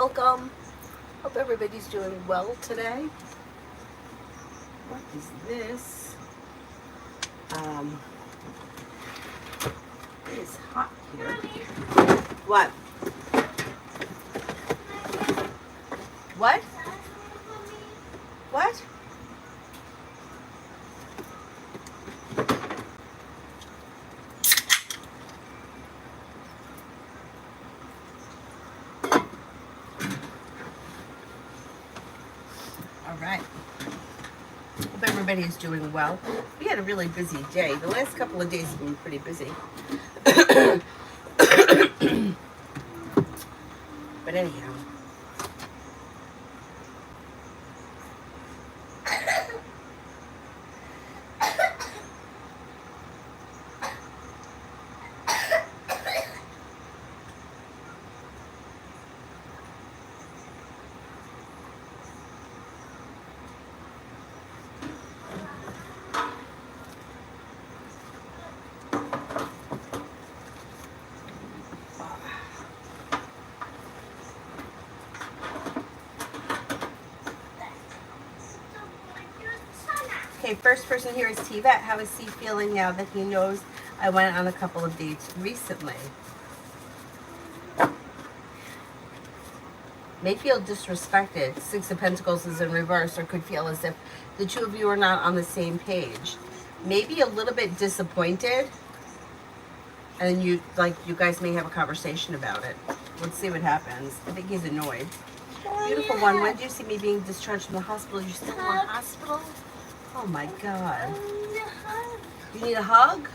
Welcome. Hope everybody's doing well today. What is this? It is hot here. What? What? What? All right. Hope everybody is doing well. We had a really busy day. The last couple of days have been pretty busy. But anyhow. Okay, first person here is T-Vet. How is he feeling now that he knows I went on a couple of dates recently? May feel disrespected. Six of Pentacles is in reverse, or could feel as if the two of you are not on the same page. Maybe a little bit disappointed, and you guys may have a conversation about it. Let's see what happens. I think he's annoyed. Beautiful one. When do you see me being discharged from the hospital? You're still in the hospital? Oh my God. You need a hug?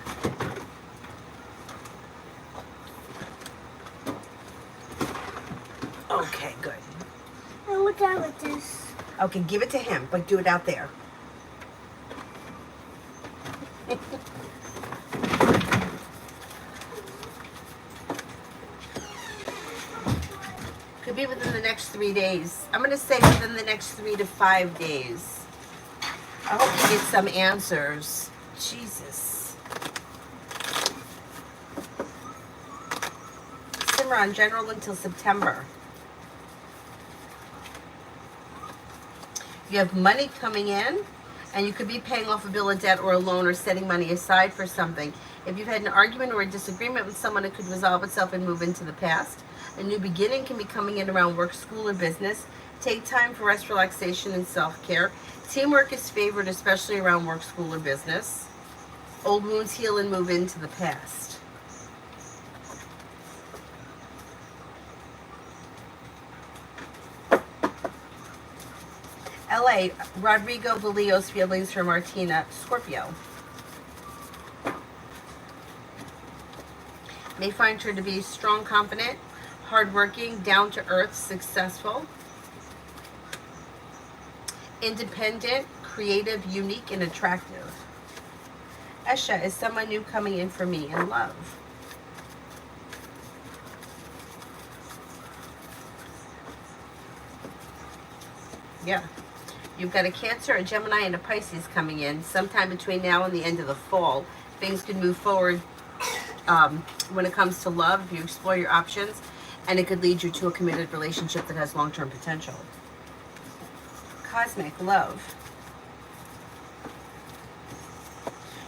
Okay, good. I look out with this. Okay, give it to him, but do it out there. Could be within the next 3 days. I'm going to say within the next 3 to 5 days. I hope you get some answers. Jesus. Simmer on general until September. You have money coming in, and you could be paying off a bill of debt or a loan or setting money aside for something. If you've had an argument or a disagreement with someone, it could resolve itself and move into the past. A new beginning can be coming in around work, school, or business. Take time for rest, relaxation, and self-care. Teamwork is favored, especially around work, school, or business. Old wounds heal and move into the past. LA, Rodrigo Vallejo's feelings for Martina, Scorpio. May find her to be strong, confident, hardworking, down to earth, successful, independent, creative, unique, and attractive. Esha is someone new coming in for me in love. Yeah. You've got a Cancer, a Gemini, and a Pisces coming in sometime between now and the end of the fall. Things could move forward when it comes to love if you explore your options, and it could lead you to a committed relationship that has long-term potential. Cosmic love.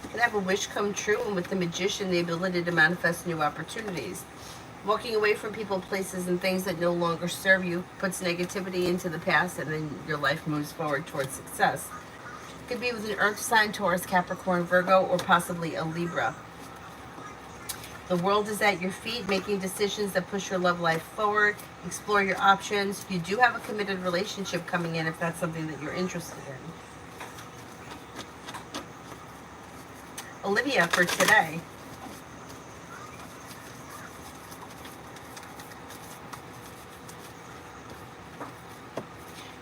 You can have a wish come true, and with the Magician, the ability to manifest new opportunities. Walking away from people, places, and things that no longer serve you puts negativity into the past, and then your life moves forward towards success. Could be with an Earth sign, Taurus, Capricorn, Virgo, or possibly a Libra. The world is at your feet, making decisions that push your love life forward. Explore your options. You do have a committed relationship coming in if that's something that you're interested in. Olivia for today.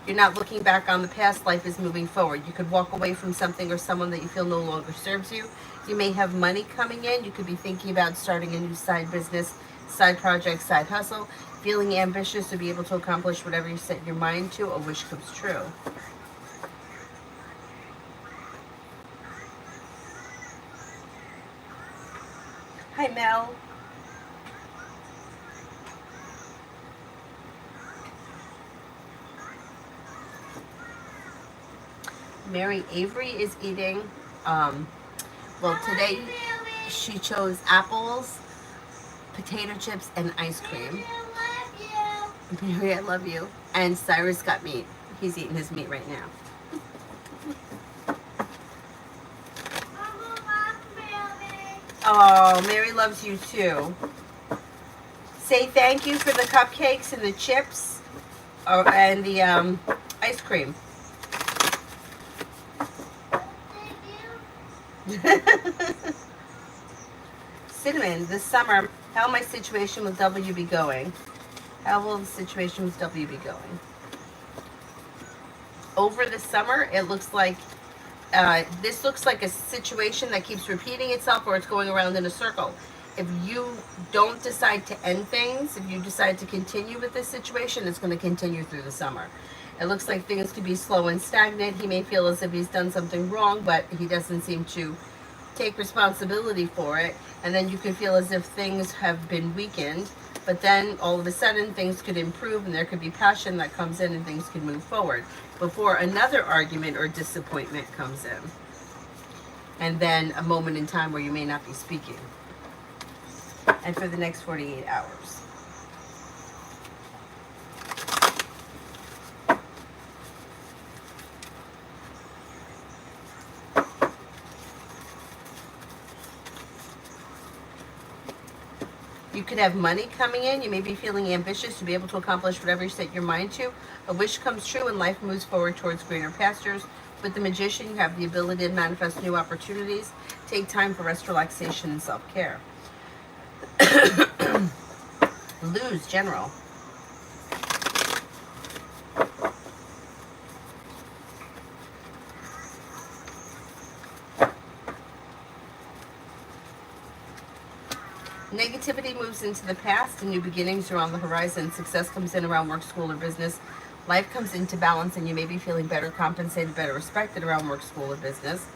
You're not looking back on the past. Life is moving forward. You could walk away from something or someone that you feel no longer serves you. You may have money coming in. You could be thinking about starting a new side business, side project, side hustle. Feeling ambitious to be able to accomplish whatever you set your mind to. A wish comes true. Hi, Mel. Mary Avery is eating, well, today she chose apples, potato chips, and ice cream. Mary, I love you. And Cyrus got meat. He's eating his meat right now. Oh, Mary loves you too. Say thank you for the cupcakes and the chips and the ice cream. Cinnamon, this summer, how will my situation with W be going? How will the situation with W be going? Over the summer, it looks like this looks like a situation that keeps repeating itself, or it's going around in a circle. If you don't decide to end things, if you decide to continue with this situation, it's going to continue through the summer. It looks like things could be slow and stagnant. He may feel as if he's done something wrong, but he doesn't seem to take responsibility for it. And then you could feel as if things have been weakened, but then all of a sudden things could improve and there could be passion that comes in and things could move forward before another argument or disappointment comes in. And then a moment in time where you may not be speaking. And for the next 48 hours. You could have money coming in. You may be feeling ambitious to be able to accomplish whatever you set your mind to. A wish comes true and life moves forward towards greener pastures. With the Magician, you have the ability to manifest new opportunities. Take time for rest, relaxation, and self-care. Lose, General. Negativity moves into the past and new beginnings are on the horizon. Success comes in around work, school, or business. Life comes into balance and you may be feeling better compensated, better respected around work, school, or business.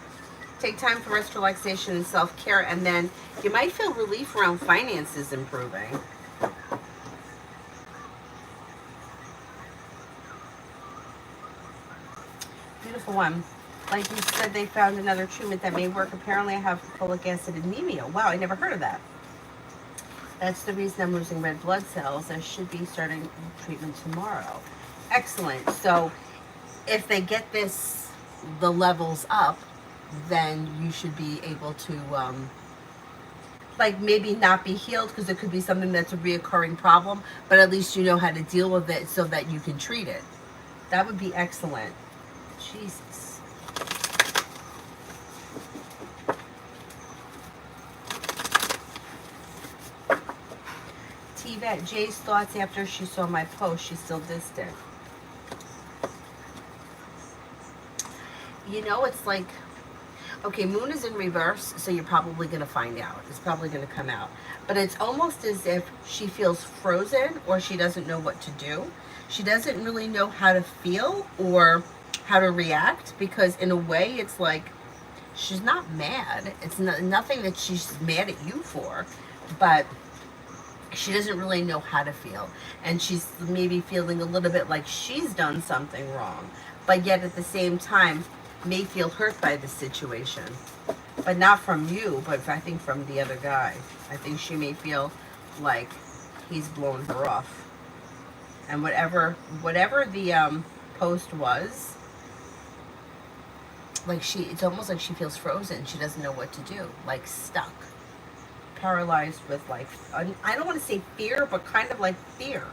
Take time for rest, relaxation, and self-care, and then you might feel relief around finances improving. Beautiful one. Like you said, they found another treatment that may work. Apparently, I have folic acid anemia. Wow, I never heard of that. That's the reason I'm losing red blood cells. I should be starting treatment tomorrow. Excellent. So if they get the levels up, then you should be able to, like maybe not be healed because it could be something that's a reoccurring problem, but at least you know how to deal with it so that you can treat it. That would be excellent. Jesus. T-Vet, Jay's thoughts after she saw my post. She's still distant. You know, it's like, okay, Moon is in reverse, so you're probably going to find out. It's probably going to come out. But it's almost as if she feels frozen or she doesn't know what to do. She doesn't really know how to feel or how to react because in a way it's like she's not mad. It's nothing that she's mad at you for, but she doesn't really know how to feel. And she's maybe feeling a little bit like she's done something wrong, but yet at the same time may feel hurt by the situation, but not from you, but I think from the other guy. I think she may feel like he's blown her off. And whatever the post was, like it's almost like she feels frozen. She doesn't know what to do, like stuck, paralyzed with like, I don't want to say fear, but kind of like fear.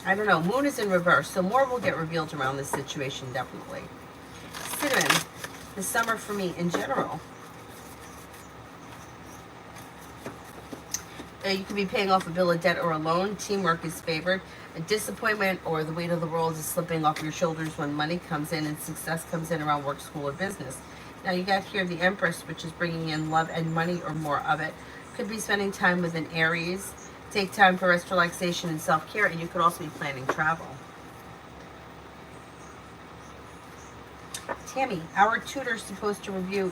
I don't know. Moon is in reverse, so more will get revealed around this situation, definitely. Cinnamon, the summer for me in general. You could be paying off a bill of debt or a loan. Teamwork is favored. A disappointment or the weight of the world is slipping off your shoulders when money comes in and success comes in around work, school, or business. Now you got here the Empress, which is bringing in love and money or more of it. Could be spending time with an Aries. Take time for rest, relaxation, and self-care, and you could also be planning travel. Tammy, our tutor's supposed to review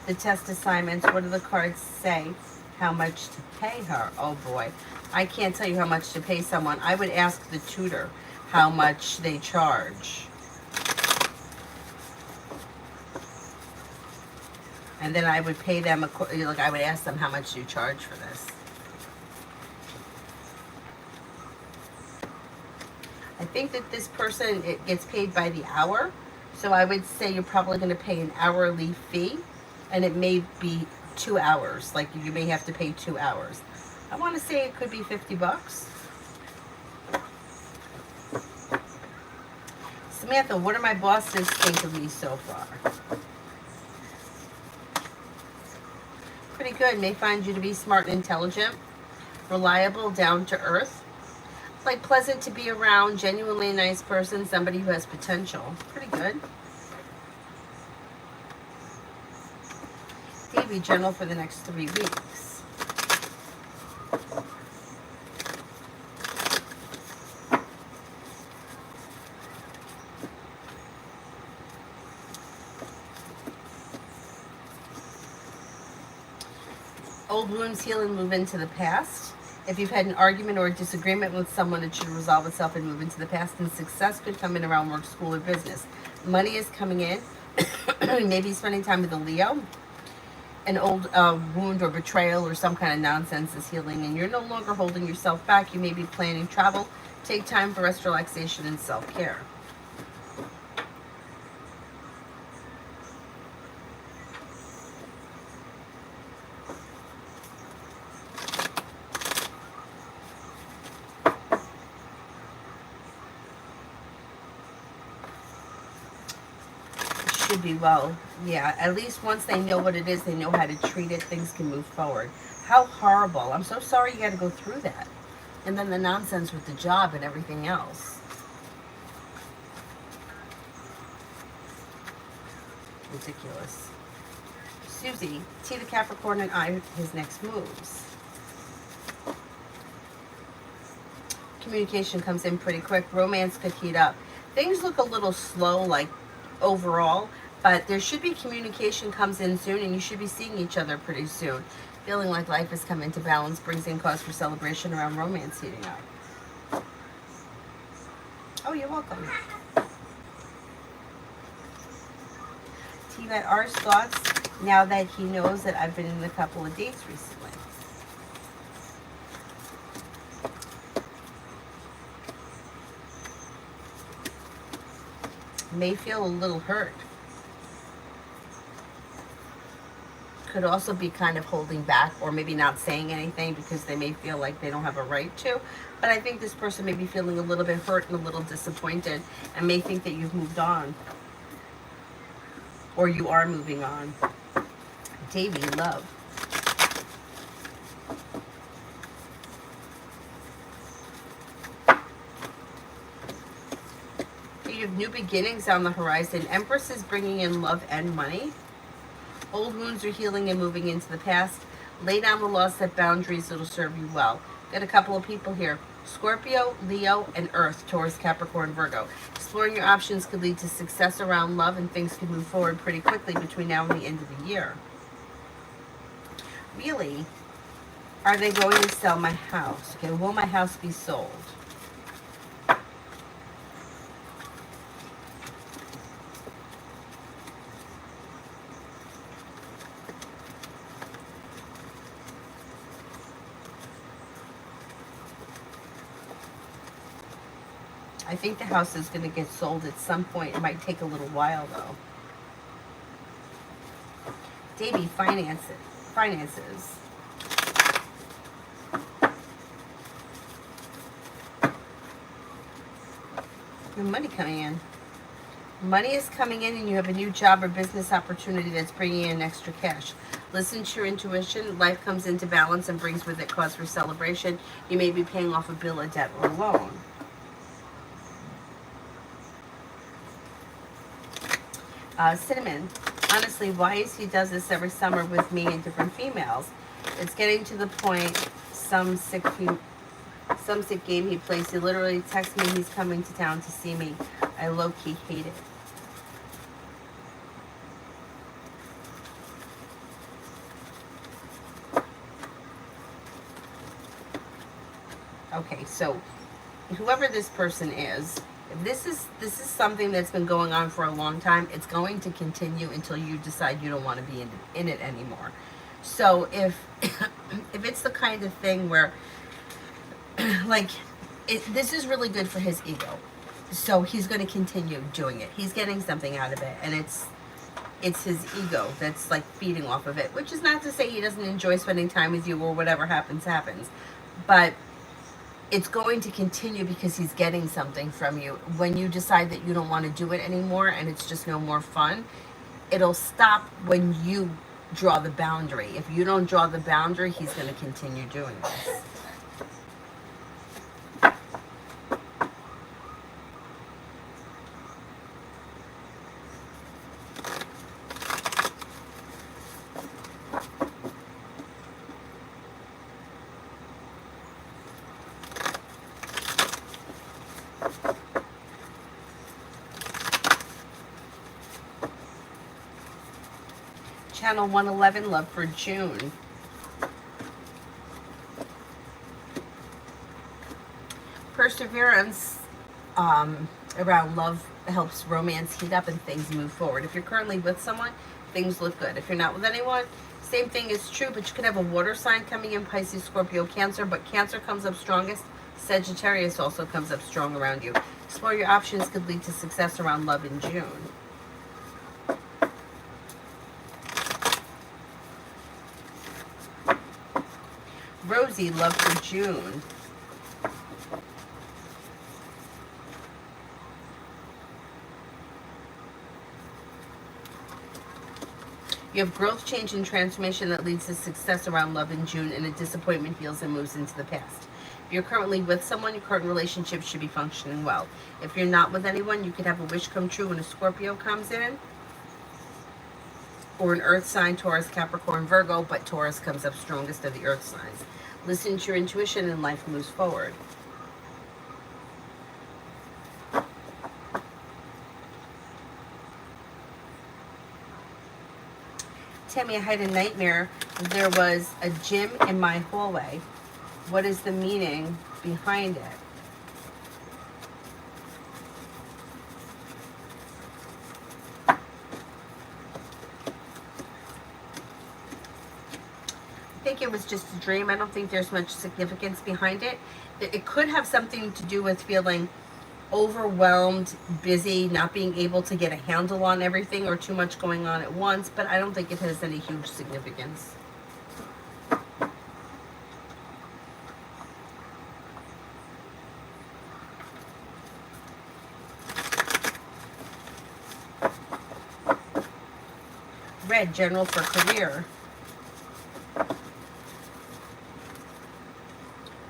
the test assignments. What do the cards say? How much to pay her? Oh boy, I can't tell you how much to pay someone. I would ask the tutor how much they charge. And then I would pay them, like I would ask them how much do you charge for this. I think that this person, it gets paid by the hour. So I would say you're probably going to pay an hourly fee, and it may be 2 hours. Like you may have to pay 2 hours. I want to say it could be $50. Samantha, what do my bosses think of me so far? Pretty good. May find you to be smart and intelligent, reliable, down to earth, like pleasant to be around, genuinely a nice person, somebody who has potential. Pretty good. Davey, general for the next 3 weeks. Old wounds heal and move into the past. If you've had an argument or a disagreement with someone, it should resolve itself and move into the past, and success could come in around work, school, or business. Money is coming in. Maybe spending time with a Leo. An old wound or betrayal or some kind of nonsense is healing, and you're no longer holding yourself back. You may be planning travel. Take time for rest, relaxation, and self-care. Should be well. Yeah, at least once they know what it is, they know how to treat it, things can move forward. How horrible. I'm so sorry you got to go through that. And then the nonsense with the job and everything else. Ridiculous. Susie, T the Capricorn and I, his next moves. Communication comes in pretty quick. Romance could heat up. Things look a little slow, like overall, but there should be communication comes in soon, and you should be seeing each other pretty soon. Feeling like life has come into balance brings in cause for celebration around romance heating up. Oh, you're welcome. T-Vet R's thoughts now that he knows that I've been in a couple of dates recently. May feel a little hurt. Could also be kind of holding back or maybe not saying anything because they may feel like they don't have a right to. But I think this person may be feeling a little bit hurt and a little disappointed and may think that you've moved on. Or you are moving on. Davey, love. You have new beginnings on the horizon. Empress is bringing in love and money. Old wounds are healing and moving into the past. Lay down the law, set boundaries. It'll serve you well. Got a couple of people here. Scorpio, Leo, and Earth, Taurus, Capricorn, Virgo. Exploring your options could lead to success around love, and things could move forward pretty quickly between now and the end of the year. Really? Are they going to sell my house? Okay, will my house be sold? I think the house is going to get sold at some point. It might take a little while, though. Davey, finances. The money coming in. Money is coming in, and you have a new job or business opportunity that's bringing in extra cash. Listen to your intuition. Life comes into balance and brings with it cause for celebration. You may be paying off a bill, a debt, or a loan. Cinnamon, honestly, why is he does this every summer with me and different females? It's getting to the point, some sick game he plays. He literally texts me he's coming to town to see me. I low-key hate it. Okay, so whoever this person is, If this is something that's been going on for a long time, it's going to continue until you decide you don't want to be in it anymore. So if if it's the kind of thing where like this is really good for his ego, so he's going to continue doing it. He's getting something out of it, and it's his ego that's like feeding off of it, which is not to say he doesn't enjoy spending time with you or whatever happens, but it's going to continue because he's getting something from you. When you decide that you don't want to do it anymore and it's just no more fun, it'll stop when you draw the boundary. If you don't draw the boundary, he's going to continue doing this. Channel 111, love for June. Perseverance around love helps romance heat up and things move forward. If you're currently with someone, things look good. If you're not with anyone, same thing is true, but you could have a water sign coming in, Pisces, Scorpio, Cancer, but Cancer comes up strongest. Sagittarius also comes up strong around you. Explore your options could lead to success around love in June. Rosie, love for June. You have growth, change, and transformation that leads to success around love in June, and a disappointment heals and moves into the past. If you're currently with someone, your current relationship should be functioning well. If you're not with anyone, you could have a wish come true when a Scorpio comes in, or an earth sign, Taurus, Capricorn, Virgo, but Taurus comes up strongest of the earth signs. Listen to your intuition and life moves forward. Tammy, I had a nightmare. There was a gym in my hallway. What is the meaning behind it? I think it was just a dream. I don't think there's much significance behind it. It could have something to do with feeling overwhelmed, busy, not being able to get a handle on everything, or too much going on at once, but I don't think it has any huge significance. Red, general for career.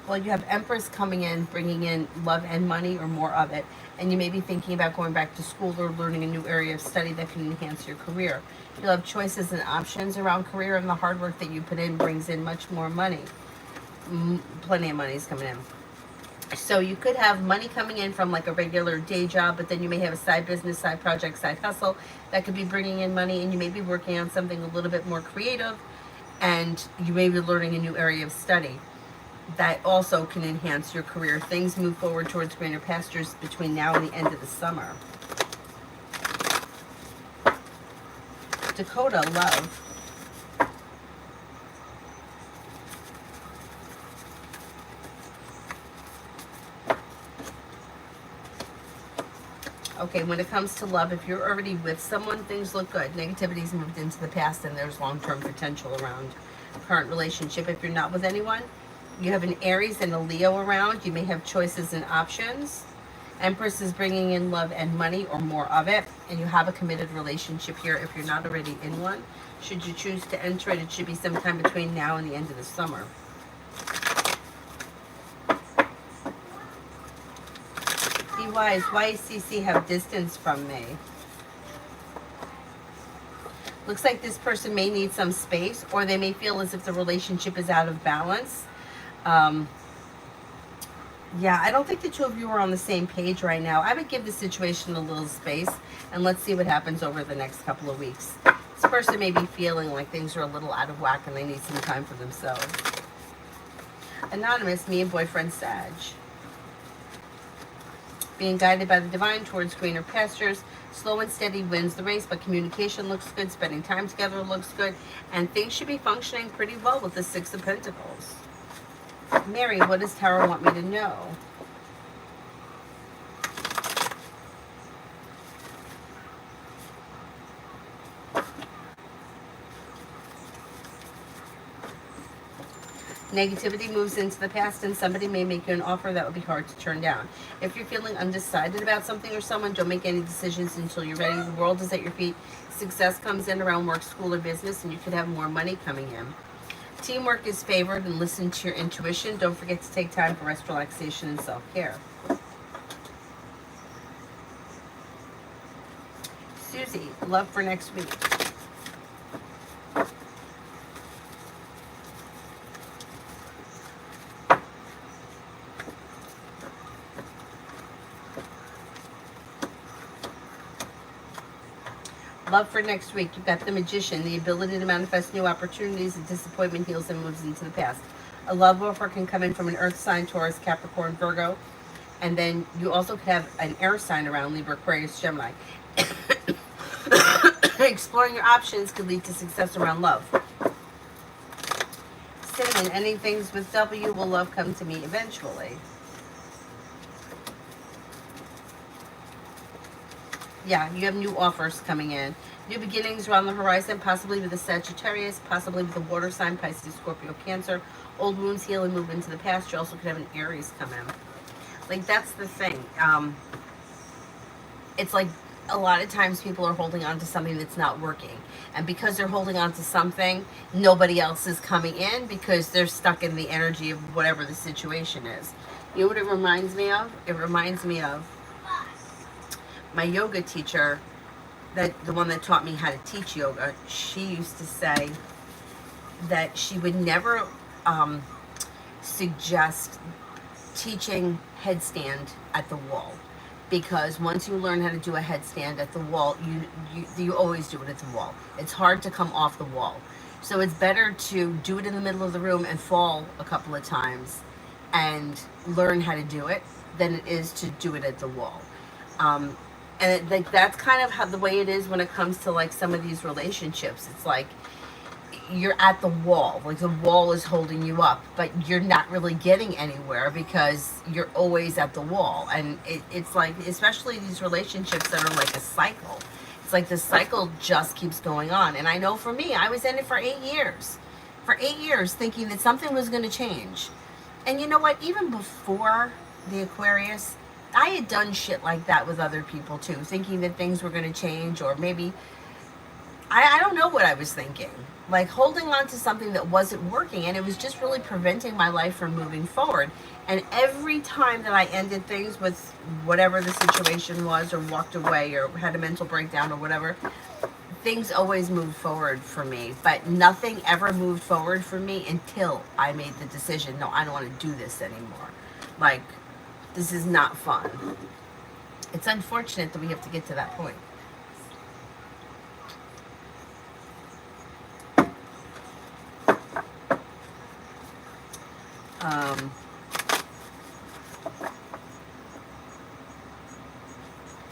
Well, you have Empress coming in, bringing in love and money or more of it. And you may be thinking about going back to school or learning a new area of study that can enhance your career. You'll have choices and options around career, and the hard work that you put in brings in much more money. Plenty of money is coming in. So you could have money coming in from like a regular day job, but then you may have a side business, side project, side hustle that could be bringing in money, and you may be working on something a little bit more creative, and you may be learning a new area of study that also can enhance your career. Things move forward towards greener pastures between now and the end of the summer. Dakota, love. Okay, when it comes to love, if you're already with someone, things look good. Negativity's moved into the past, and there's long-term potential around current relationship. If you're not with anyone, you have an Aries and a Leo around. You may have choices and options. Empress is bringing in love and money or more of it. And you have a committed relationship here if you're not already in one. Should you choose to enter it, it should be sometime between now and the end of the summer. Be wise. Why does CC have distance from me? Looks like this person may need some space, or they may feel as if the relationship is out of balance. Yeah, I don't think the two of you are on the same page right now. I would give the situation a little space, and let's see what happens over the next couple of weeks. This person may be feeling like things are a little out of whack and they need some time for themselves. Anonymous, me and boyfriend Sag. Being guided by the divine towards greener pastures. Slow and steady wins the race, but communication looks good. Spending time together looks good. And things should be functioning pretty well with the Six of Pentacles. Mary, what does Tarot want me to know? Negativity moves into the past, and somebody may make you an offer that would be hard to turn down. If you're feeling undecided about something or someone, don't make any decisions until you're ready. The world is at your feet. Success comes in around work, school, or business, and you could have more money coming in. Teamwork is favored, and listen to your intuition. Don't forget to take time for rest, relaxation, and self-care. Susie, love for next week. Love for next week. You've got the Magician, the ability to manifest new opportunities, and disappointment heals and moves into the past. A love offer can come in from an earth sign, Taurus, Capricorn, Virgo. And then you also could have an air sign around, Libra, Aquarius, Gemini. Exploring your options could lead to success around love. Cinnamon, ending things with W, will love come to me eventually. Yeah, you have new offers coming in. New beginnings around the horizon, possibly with a Sagittarius, possibly with a water sign, Pisces, Scorpio, Cancer. Old wounds heal and move into the past. You also could have an Aries come in. Like, that's the thing. It's like a lot of times people are holding on to something that's not working. And because they're holding on to something, nobody else is coming in because they're stuck in the energy of whatever the situation is. You know what it reminds me of? It reminds me of my yoga teacher, the one that taught me how to teach yoga. She used to say that she would never suggest teaching headstand at the wall, because once you learn how to do a headstand at the wall, you always do it at the wall. It's hard to come off the wall. So it's better to do it in the middle of the room and fall a couple of times and learn how to do it than it is to do it at the wall. And that's kind of how the way it is when it comes to like some of these relationships. It's like you're at the wall, like the wall is holding you up, but you're not really getting anywhere because you're always at the wall. And it's like, especially these relationships that are like a cycle. It's like the cycle just keeps going on. And I know for me, I was in it for 8 years. For 8 years thinking that something was going to change. And you know what? Even before the Aquarius, I had done shit like that with other people too, thinking that things were going to change, or maybe, I don't know what I was thinking. Like holding on to something that wasn't working, and it was just really preventing my life from moving forward. And every time that I ended things with whatever the situation was, or walked away, or had a mental breakdown, or whatever, things always moved forward for me. But nothing ever moved forward for me until I made the decision, no, I don't want to do this anymore. Like, this is not fun. It's unfortunate that we have to get to that point.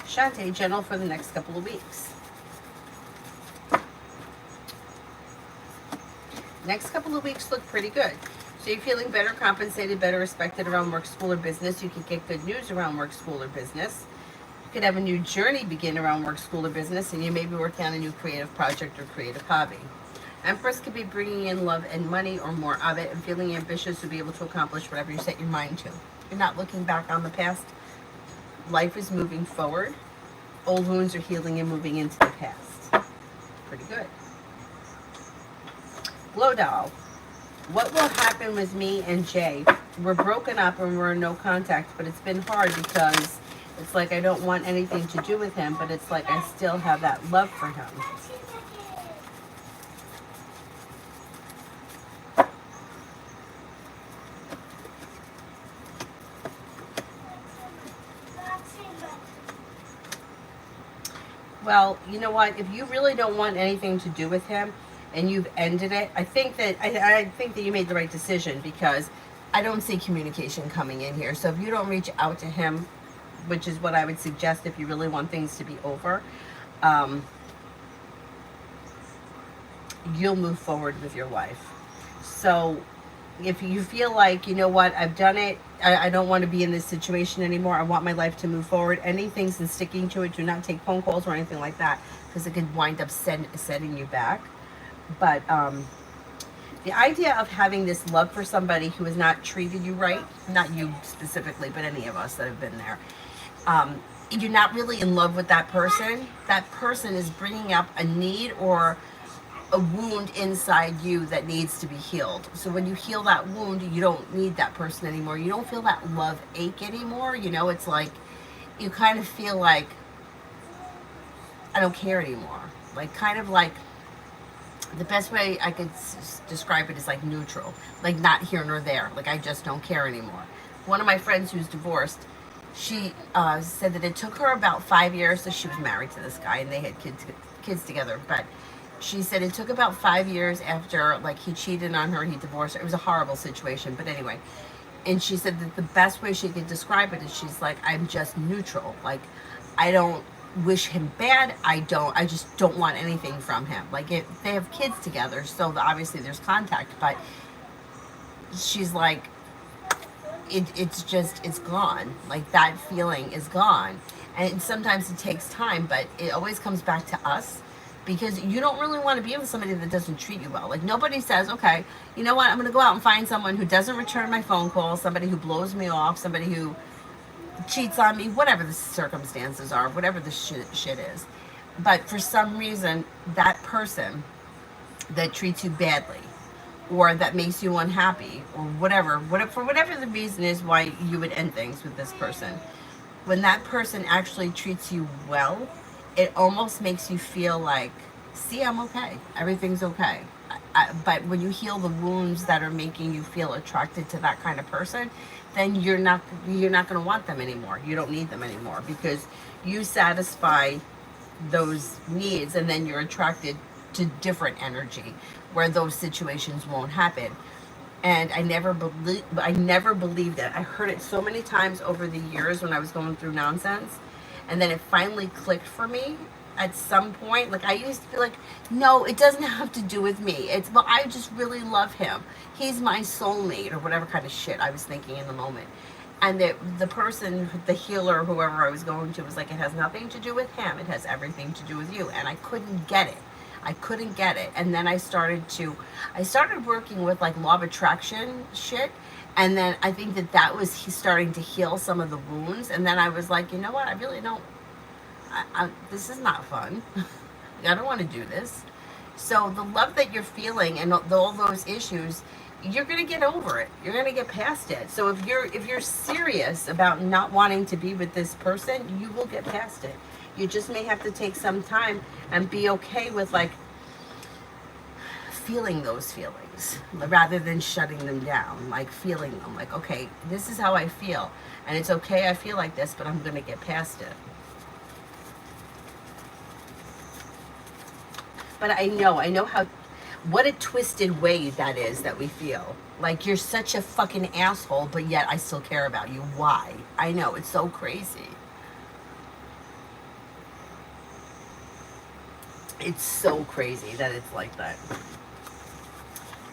Shantae, general for the next couple of weeks. Next couple of weeks look pretty good. So you're feeling better compensated, better respected around work, school, or business. You could get good news around work, school, or business. You could have a new journey begin around work, school, or business, and you may be working on a new creative project or creative hobby. Empress could be bringing in love and money, or more of it, and feeling ambitious to be able to accomplish whatever you set your mind to. You're not looking back on the past. Life is moving forward. Old wounds are healing and moving into the past. Pretty good. Glow doll. What will happen with me and Jay? We're broken up and we're in no contact, but it's been hard because it's like I don't want anything to do with him, but it's like I still have that love for him. Well, you know what? If you really don't want anything to do with him and you've ended it, I think that you made the right decision, because I don't see communication coming in here. So if you don't reach out to him, which is what I would suggest if you really want things to be over, um, you'll move forward with your life. So if you feel like, you know what, I've done it, I don't want to be in this situation anymore, I want my life to move forward, anything and sticking to it, do not take phone calls or anything like that, because it could wind up setting you back. But the idea of having this love for somebody who has not treated you right, not you specifically, but any of us that have been there, you're not really in love with that person. That person is bringing up a need or a wound inside you that needs to be healed. So when you heal that wound, you don't need that person anymore. You don't feel that love ache anymore. You know, it's like you kind of feel like, I don't care anymore. Like, kind of like, the best way I could describe it is like neutral, like not here nor there. Like, I just don't care anymore. One of my friends who's divorced, she said that it took her about 5 years. So she was married to this guy and they had kids together. But she said it took about 5 years after, like, he cheated on her, he divorced her. It was a horrible situation. But anyway, and she said that the best way she could describe it is she's like, I'm just neutral. Like, I don't wish him bad. I just don't want anything from him. Like, they have kids together, so obviously there's contact, but she's like, it's gone. Like, that feeling is gone. And sometimes it takes time, but it always comes back to us, because you don't really want to be with somebody that doesn't treat you well. Like, nobody says, okay, you know what, I'm going to go out and find someone who doesn't return my phone calls, somebody who blows me off, somebody who cheats on me, whatever the circumstances are, whatever the shit is. But for some reason, that person that treats you badly, or that makes you unhappy, or whatever, for whatever the reason is why you would end things with this person, when that person actually treats you well, it almost makes you feel like, see, I'm okay. Everything's okay. But when you heal the wounds that are making you feel attracted to that kind of person, then you're not going to want them anymore. You don't need them anymore, because you satisfy those needs, and then you're attracted to different energy where those situations won't happen. And I never believed it. I heard it so many times over the years when I was going through nonsense, and then it finally clicked for me at some point. Like, I used to be like, no, it doesn't have to do with me. It's, well, I just really love him. He's my soulmate, or whatever kind of shit I was thinking in the moment. And the person, the healer, whoever I was going to, was like, it has nothing to do with him. It has everything to do with you. And I couldn't get it. And then I started working with, like, law of attraction shit. And then I think that was starting to heal some of the wounds. And then I was like, you know what? I really don't, this is not fun. I don't want to do this. So the love that you're feeling and all those issues, you're going to get over it. You're going to get past it. So if you're serious about not wanting to be with this person, you will get past it. You just may have to take some time and be okay with, like, feeling those feelings rather than shutting them down. Like, feeling them, like, okay, this is how I feel, and it's okay I feel like this, but I'm going to get past it. But I know how, what a twisted way that is that we feel. Like, you're such a fucking asshole, but yet I still care about you. Why? I know, it's so crazy. It's so crazy that it's like that.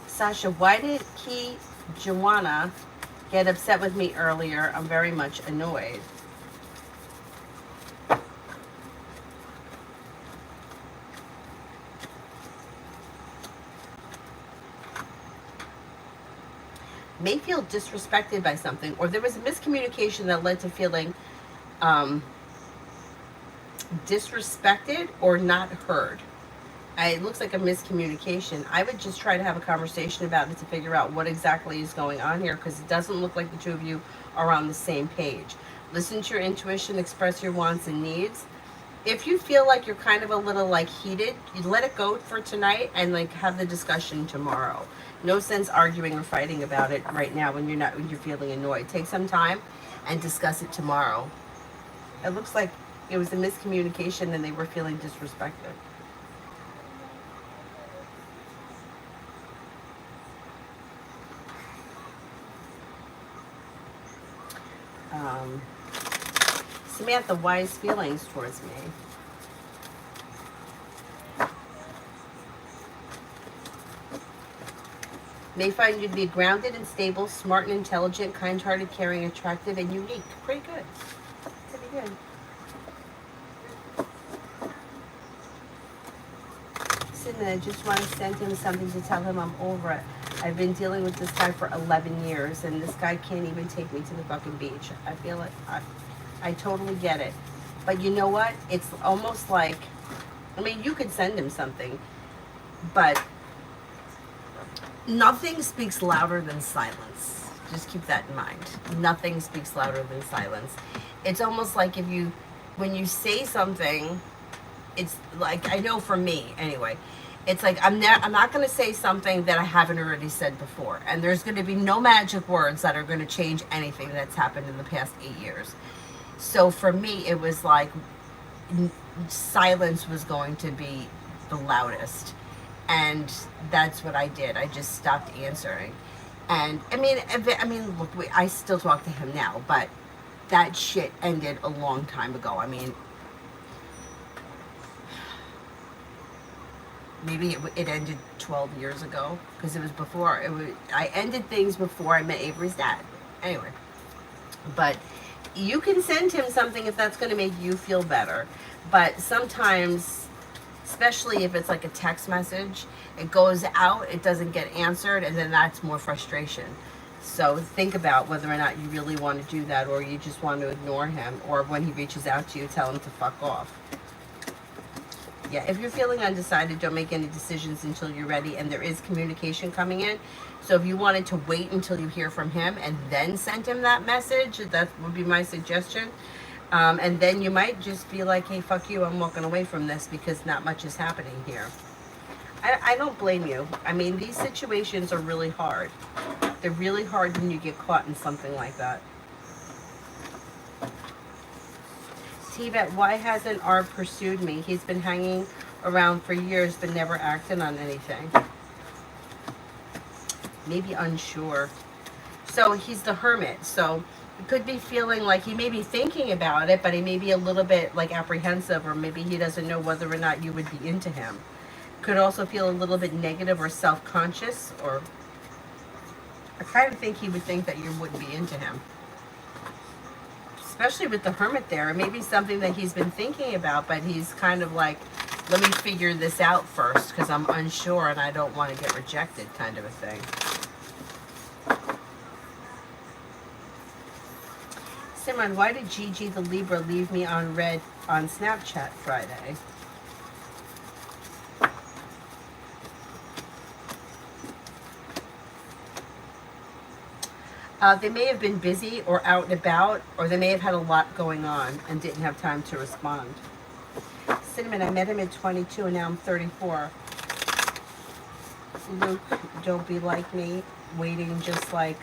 Sasha, why did Joanna get upset with me earlier? I'm very much annoyed. May feel disrespected by something, or there was a miscommunication that led to feeling disrespected or not heard. It looks like a miscommunication. I would just try to have a conversation about it to figure out what exactly is going on here, because it doesn't look like the two of you are on the same page. Listen to your intuition, express your wants and needs. If you feel like you're kind of a little, like, heated, you let it go for tonight and, like, have the discussion tomorrow. No sense arguing or fighting about it right now when you're feeling annoyed. Take some time and discuss it tomorrow. It looks like it was a miscommunication and they were feeling disrespected. Samantha, wise feelings towards me. May find you to be grounded and stable, smart and intelligent, kind-hearted, caring, attractive, and unique. Pretty good. Pretty good. Listen, I just want to send him something to tell him I'm over it. I've been dealing with this guy for 11 years, and this guy can't even take me to the fucking beach. I feel like I totally get it. But you know what? It's almost like, I mean, you could send him something, but nothing speaks louder than silence. Just keep that in mind. Nothing speaks louder than silence. It's almost like when you say something, it's like, I know for me anyway, it's like I'm not going to say something that I haven't already said before. And there's going to be no magic words that are going to change anything that's happened in the past 8 years. So for me, it was like silence was going to be the loudest. And that's what I did. I just stopped answering. And I mean, look, I still talk to him now, but that shit ended a long time ago. I mean, maybe it ended 12 years ago, because it was before. I ended things before I met Avery's dad. Anyway, but you can send him something if that's going to make you feel better. But sometimes, especially if it's like a text message, it goes out, it doesn't get answered, and then that's more frustration. So think about whether or not you really want to do that, or you just want to ignore him, or when he reaches out to you, tell him to fuck off. Yeah, if you're feeling undecided, don't make any decisions until you're ready, and there is communication coming in. So if you wanted to wait until you hear from him and then send him that message, that would be my suggestion. And then you might just be like, hey, fuck you, I'm walking away from this because not much is happening here. I don't blame you. I mean, these situations are really hard. They're really hard when you get caught in something like that. T-Bet, why hasn't R pursued me? He's been hanging around for years but never acted on anything. Maybe unsure. So he's the hermit. So he could be feeling like he may be thinking about it, but he may be a little bit like apprehensive, or maybe he doesn't know whether or not you would be into him. Could also feel a little bit negative or self-conscious, or I kind of think he would think that you wouldn't be into him. Especially with the hermit there. It may be something that he's been thinking about, but he's kind of like, let me figure this out first because I'm unsure and I don't want to get rejected, kind of a thing. Simran, why did Gigi the Libra leave me on red on Snapchat Friday? They may have been busy or out and about, or they may have had a lot going on and didn't have time to respond. Cinnamon, I met him at 22 and now I'm 34. Luke, don't be like me, waiting, just like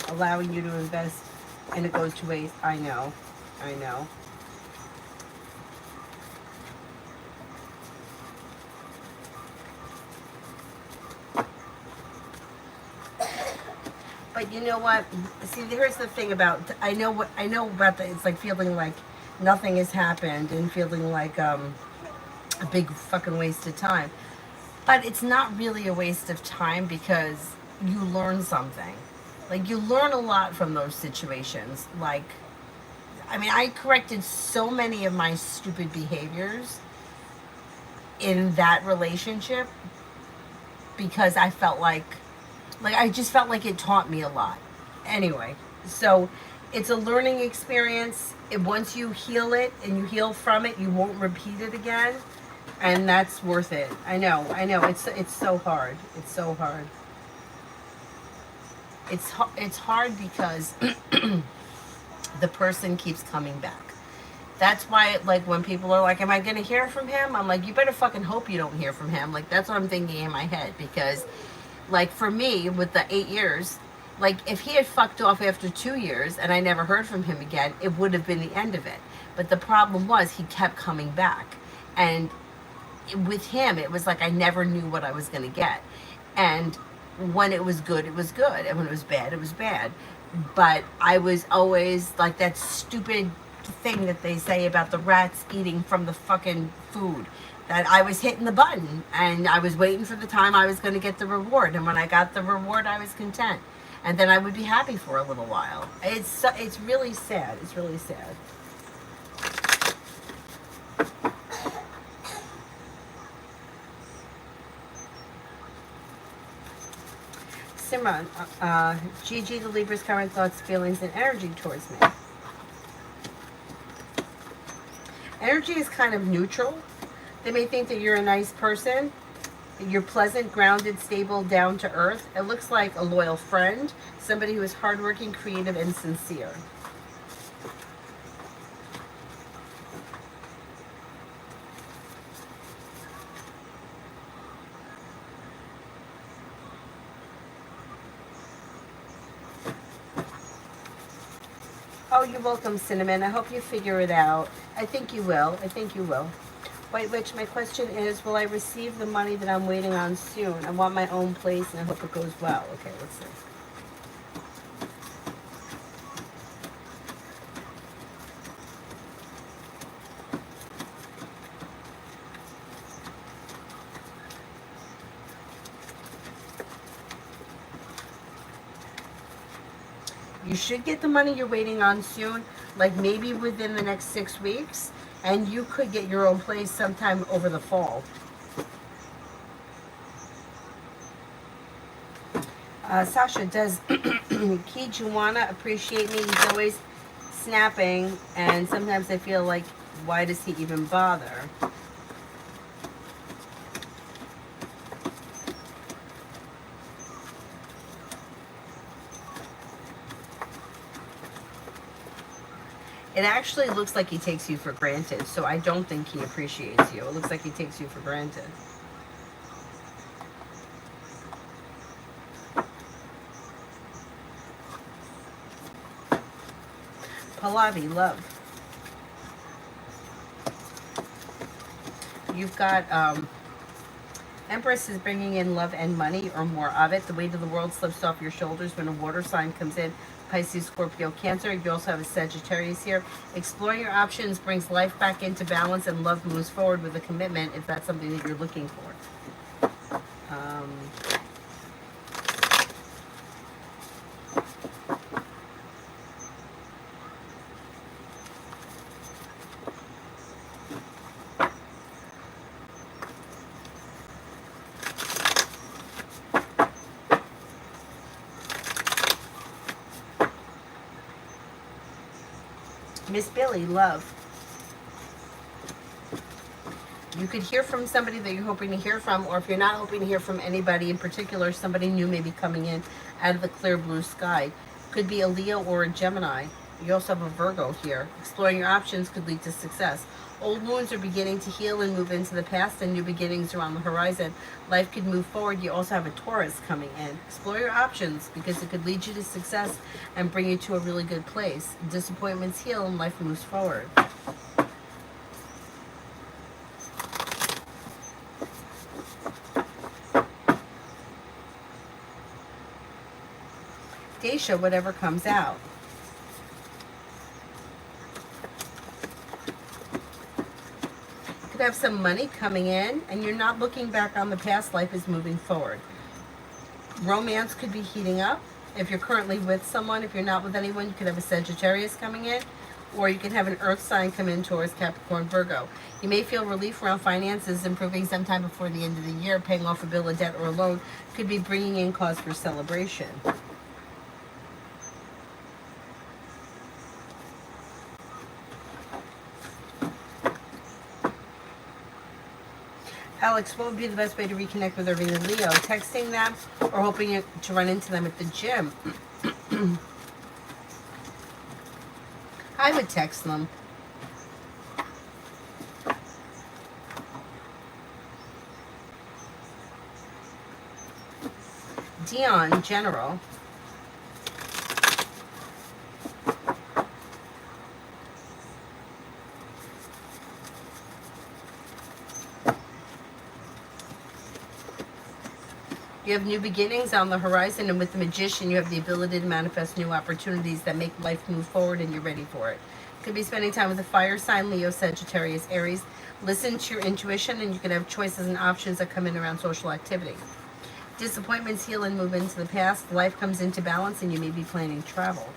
allowing you to invest and it goes to waste. I know. But you know what? See, here's the thing about, I know about the, it's like feeling like nothing has happened and feeling like a big fucking waste of time. But it's not really a waste of time because you learn something. Like, you learn a lot from those situations. Like, I mean, I corrected so many of my stupid behaviors in that relationship because I felt like I just felt like it taught me a lot. Anyway, so it's a learning experience. Once you heal it and you heal from it, you won't repeat it again. And that's worth it. I know. It's so hard. It's so hard. It's hard because the person keeps coming back. That's why, like, when people are like, am I going to hear from him? I'm like, you better fucking hope you don't hear from him. Like, that's what I'm thinking in my head. Because, like, for me, with the 8 years, like, if he had fucked off after 2 years and I never heard from him again, it would have been the end of it. But the problem was he kept coming back. And with him, it was like I never knew what I was going to get. And when it was good, it was good. And when it was bad, it was bad. But I was always like that stupid thing that they say about the rats eating from the fucking food. That I was hitting the button and I was waiting for the time I was going to get the reward, and when I got the reward, I was content, and then I would be happy for a little while. It's really sad. It's really sad. Simran, Gigi, the Libra's current thoughts, feelings, and energy towards me. Energy is kind of neutral. They may think that you're a nice person. You're pleasant, grounded, stable, down to earth. It looks like a loyal friend, somebody who is hardworking, creative, and sincere. Oh, you're welcome, Cinnamon. I hope you figure it out. I think you will. I think you will. White Witch, my question is, will I receive the money that I'm waiting on soon? I want my own place and I hope it goes well. Okay, let's see. You should get the money you're waiting on soon, like maybe within the next 6 weeks, and you could get your own place sometime over the fall. Sasha, does Ki Juana appreciate me? He's always snapping, and sometimes I feel like, why does he even bother? It actually looks like he takes you for granted, so I don't think he appreciates you. It looks like he takes you for granted. Pallavi, love. You've got Empress is bringing in love and money, or more of it. The weight of the world slips off your shoulders when a water sign comes in. Pisces, Scorpio, Cancer. You also have a Sagittarius here. Exploring your options brings life back into balance, and love moves forward with a commitment if that's something that you're looking for. Miss Billy, love. You could hear from somebody that you're hoping to hear from, or if you're not hoping to hear from anybody in particular, somebody new may be coming in out of the clear blue sky. Could be a Leo or a Gemini. You also have a Virgo here. Exploring your options could lead to success. Old wounds are beginning to heal and move into the past, and new beginnings are on the horizon. Life could move forward. You also have a Taurus coming in. Explore your options because it could lead you to success and bring you to a really good place. Disappointments heal and life moves forward. Daisha, whatever comes out. Could have some money coming in, and you're not looking back on the past. Life is moving forward. Romance could be heating up. If you're currently with someone, if you're not with anyone, you could have a Sagittarius coming in, or you can have an earth sign come in towards Capricorn, Virgo. You may feel relief around finances improving sometime before the end of the year. Paying off a bill, a debt, or a loan could be bringing in cause for celebration. Alex, what would be the best way to reconnect with Irving and Leo? Texting them or hoping to run into them at the gym? I would text them. Dion, General. You have new beginnings on the horizon, and with the Magician, you have the ability to manifest new opportunities that make life move forward, and you're ready for it. Could be spending time with a fire sign, Leo, Sagittarius, Aries. Listen to your intuition, and you can have choices and options that come in around social activity. Disappointments heal and move into the past. Life comes into balance, and you may be planning travel.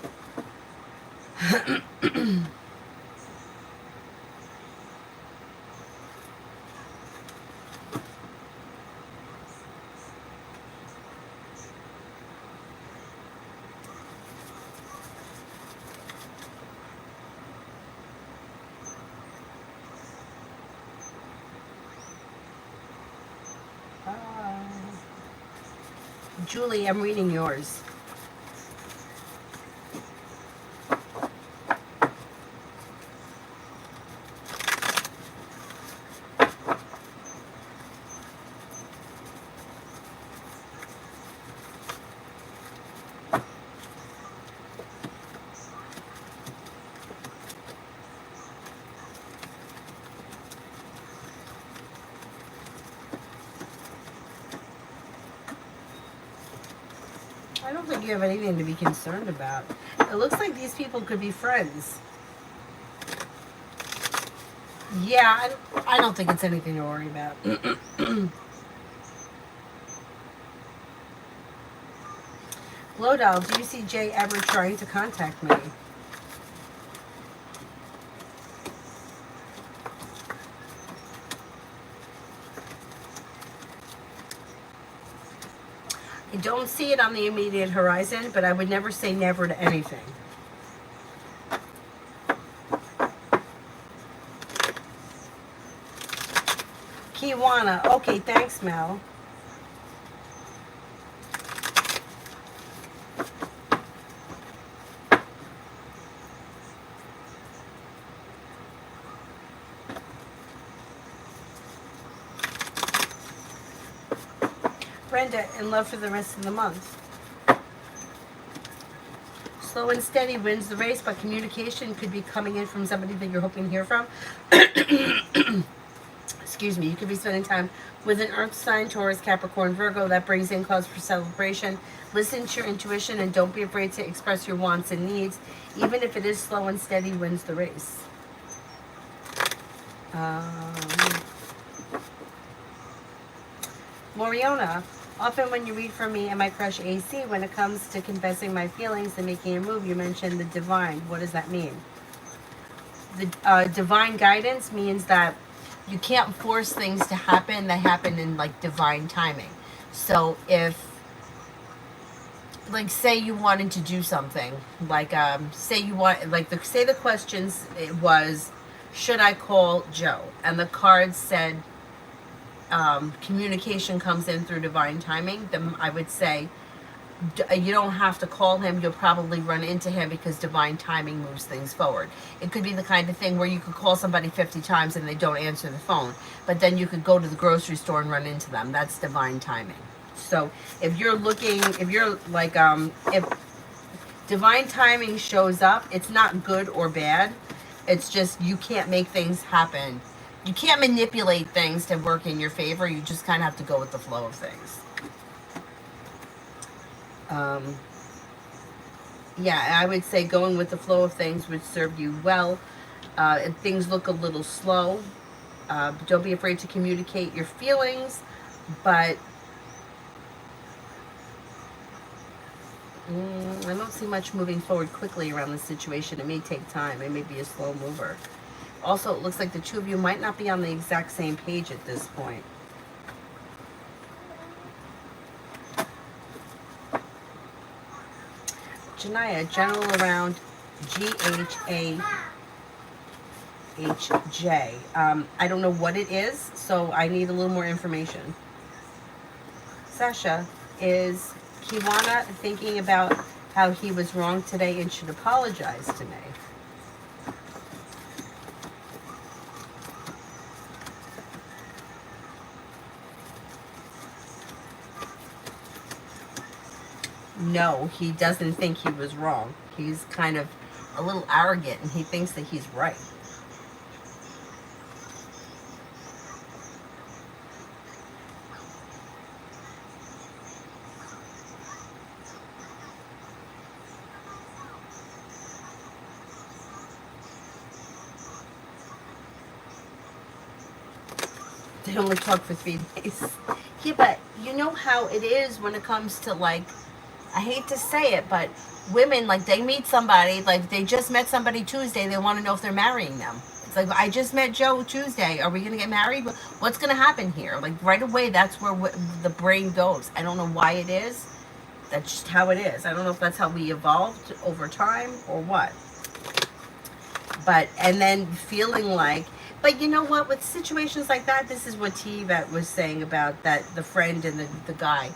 Julie, I'm reading yours. I don't think you have anything to be concerned about. It looks like these people could be friends. Yeah, I don't think it's anything to worry about. Glowdoll, do you see Jay ever trying to contact me? I don't see it on the immediate horizon, but I would never say never to anything. Kiwana, okay, thanks, Mel. Brenda, in love for the rest of the month. Slow and steady wins the race, but communication could be coming in from somebody that you're hoping to hear from. Excuse me. You could be spending time with an earth sign, Taurus, Capricorn, Virgo. That brings in cause for celebration. Listen to your intuition and don't be afraid to express your wants and needs. Even if it is slow and steady wins the race. Moriona, often when you read from me and my crush AC, when it comes to confessing my feelings and making a move, you mention the divine. What does that mean? The divine guidance means that you can't force things to happen. They happen in like divine timing. So if, like, say you wanted to do something, like say you want, like, say the questions, it was, should I call Joe? And the cards said communication comes in through divine timing. Then I would say you don't have to call him. You'll probably run into him because divine timing moves things forward. It could be the kind of thing where you could call somebody 50 times and they don't answer the phone, but then you could go to the grocery store and run into them. That's divine timing. So if you're looking, if you're like, if divine timing shows up, it's not good or bad. It's just you can't make things happen. You can't manipulate things to work in your favor. You just kind of have to go with the flow of things. Yeah, I would say going with the flow of things would serve you well. If things look a little slow, don't be afraid to communicate your feelings, but I don't see much moving forward quickly around this situation. It may take time. It may be a slow mover. Also, it looks like the two of you might not be on the exact same page at this point. Janaya, general around GHAHJ. I don't know what it is, so I need a little more information. Sasha, is Kiwana thinking about how he was wrong today and should apologize to me? No, he doesn't think he was wrong. He's kind of a little arrogant and he thinks that he's right. They only talk for 3 days. Yeah, but you know how it is when it comes to, like, I hate to say it, but women, like, they meet somebody, like, they just met somebody Tuesday, they want to know if they're marrying them. It's like, I just met Joe Tuesday. Are we going to get married? What's going to happen here? Like, right away, that's where the brain goes. I don't know why it is. That's just how it is. I don't know if that's how we evolved over time or what. But, and then feeling like, but you know what, with situations like that, this is what T-Vet was saying about that, the friend and the guy.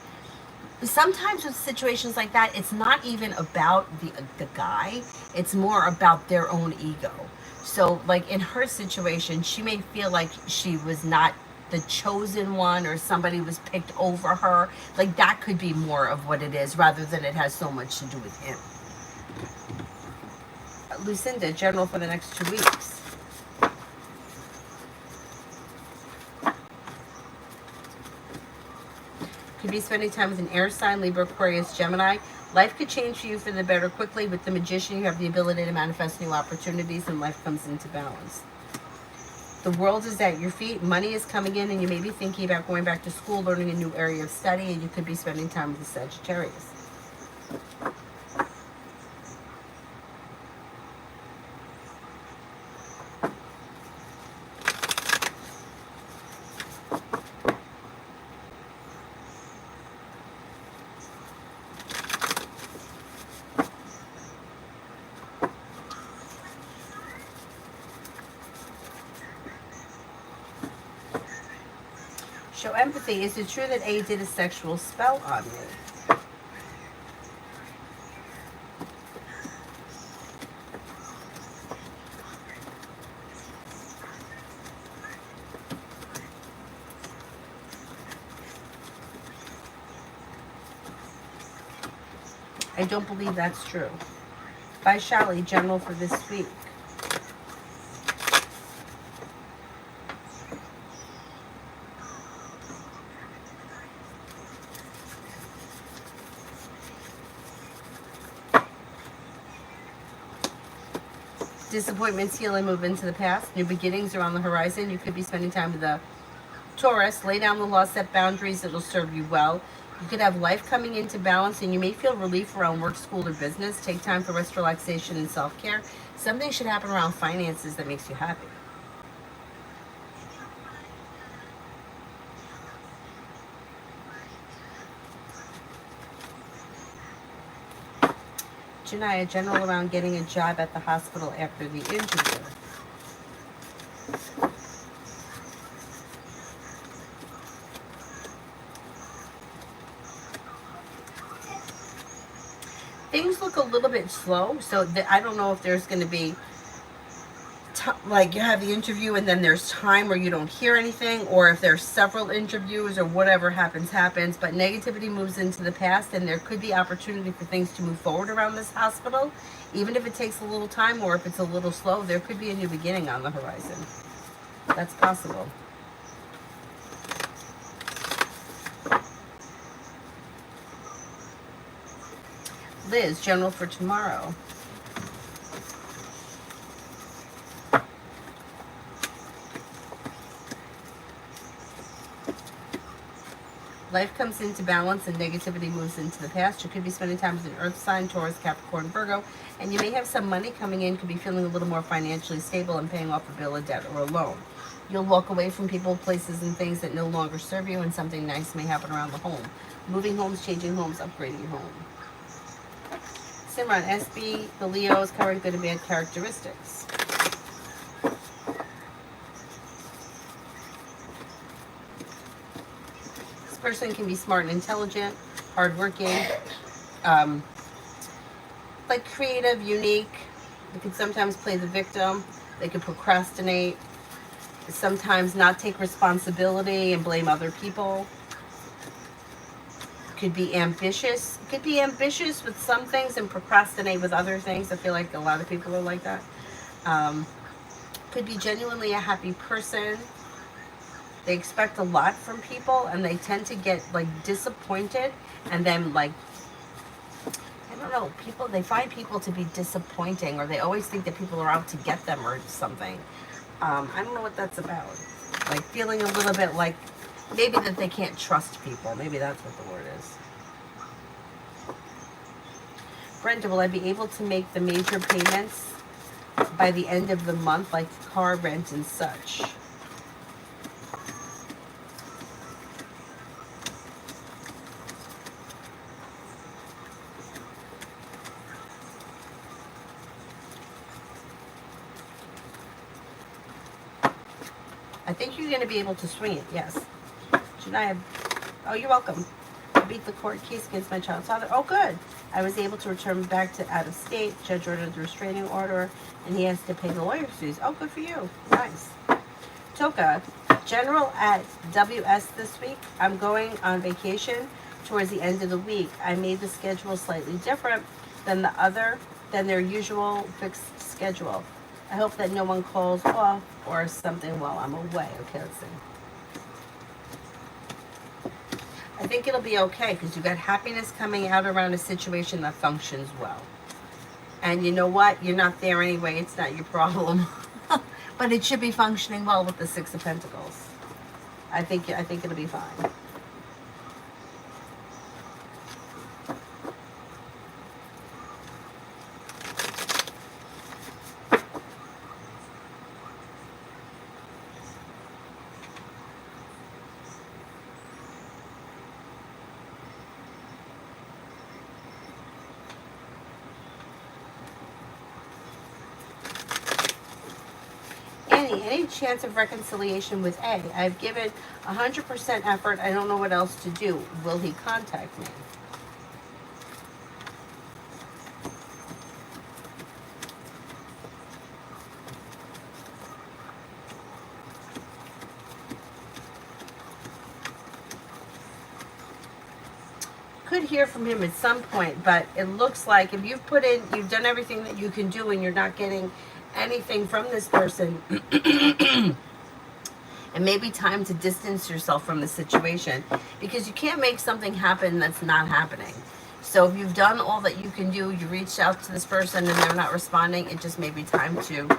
Sometimes with situations like that, it's not even about the guy. It's more about their own ego. So, like in her situation, she may feel like she was not the chosen one, or somebody was picked over her. Like that could be more of what it is, rather than it has so much to do with him. Lucinda, general for the next 2 weeks. Could be spending time with an air sign, Libra, Aquarius, Gemini. Life could change for you for the better quickly. With the Magician, you have the ability to manifest new opportunities, and life comes into balance. The world is at your feet. Money is coming in, and you may be thinking about going back to school, learning a new area of study, and you could be spending time with the Sagittarius. Show empathy. Is it true that A did a sexual spell on me? I don't believe that's true. Vaishali, general for this week. Disappointments heal and move into the past. New beginnings are on the horizon. You could be spending time with a Taurus. Lay down the law, set boundaries. It'll serve you well. You could have life coming into balance, and you may feel relief around work, school, or business. Take time for rest, relaxation, and self-care. Something should happen around finances that makes you happy. Janaya, general around getting a job at the hospital after the interview. Things look a little bit slow, so I don't know if there's going to be like you have the interview and then there's time where you don't hear anything, or if there's several interviews, or whatever happens. But negativity moves into the past, and there could be opportunity for things to move forward around this hospital. Even if it takes a little time, or if it's a little slow, there could be a new beginning on the horizon. That's possible. Liz, general for tomorrow. Life comes into balance and negativity moves into the past. You could be spending time with an earth sign, Taurus, Capricorn, Virgo, and you may have some money coming in. Could be feeling a little more financially stable and paying off a bill of debt or a loan. You'll walk away from people, places, and things that no longer serve you, and something nice may happen around the home. Moving homes, changing homes, upgrading your home. Simran, SB, the Leos, covering good and bad characteristics. Person can be smart and intelligent, hardworking, like creative, unique. They can sometimes play the victim. They can procrastinate. Sometimes not take responsibility and blame other people. Could be ambitious. Could be ambitious with some things and procrastinate with other things. I feel like a lot of people are like that. Could be genuinely a happy person. They expect a lot from people, and they tend to get like disappointed, and then like, I don't know, they find people to be disappointing, or they always think that people are out to get them or something. I don't know what that's about. Like feeling a little bit like maybe that they can't trust people. Maybe that's what the word is. Brenda, will I be able to make the major payments by the end of the month, like car rent and such? I think you're going to be able to swing it, yes. Should I have... Oh, you're welcome. I beat the court case against my child's father. Oh, good. I was able to return back to out of state. Judge ordered the restraining order, and he has to pay the lawyer's fees. Oh, good for you. Nice. Toka, general at WS this week. I'm going on vacation towards the end of the week. I made the schedule slightly different than their usual fixed schedule. I hope that no one calls off or something while I'm away. Okay, let's see. I think it'll be okay because you've got happiness coming out around a situation that functions well. And you know what? You're not there anyway. It's not your problem. But it should be functioning well with the Six of Pentacles. I think it'll be fine. Any chance of reconciliation with A? I've given 100% effort. I don't know what else to do. Will he contact me? Could hear from him at some point, but it looks like if you've done everything that you can do and you're not getting anything from this person, it may be time to distance yourself from the situation because you can't make something happen that's not happening. So if you've done all that you can do, you reached out to this person and they're not responding, it just may be time to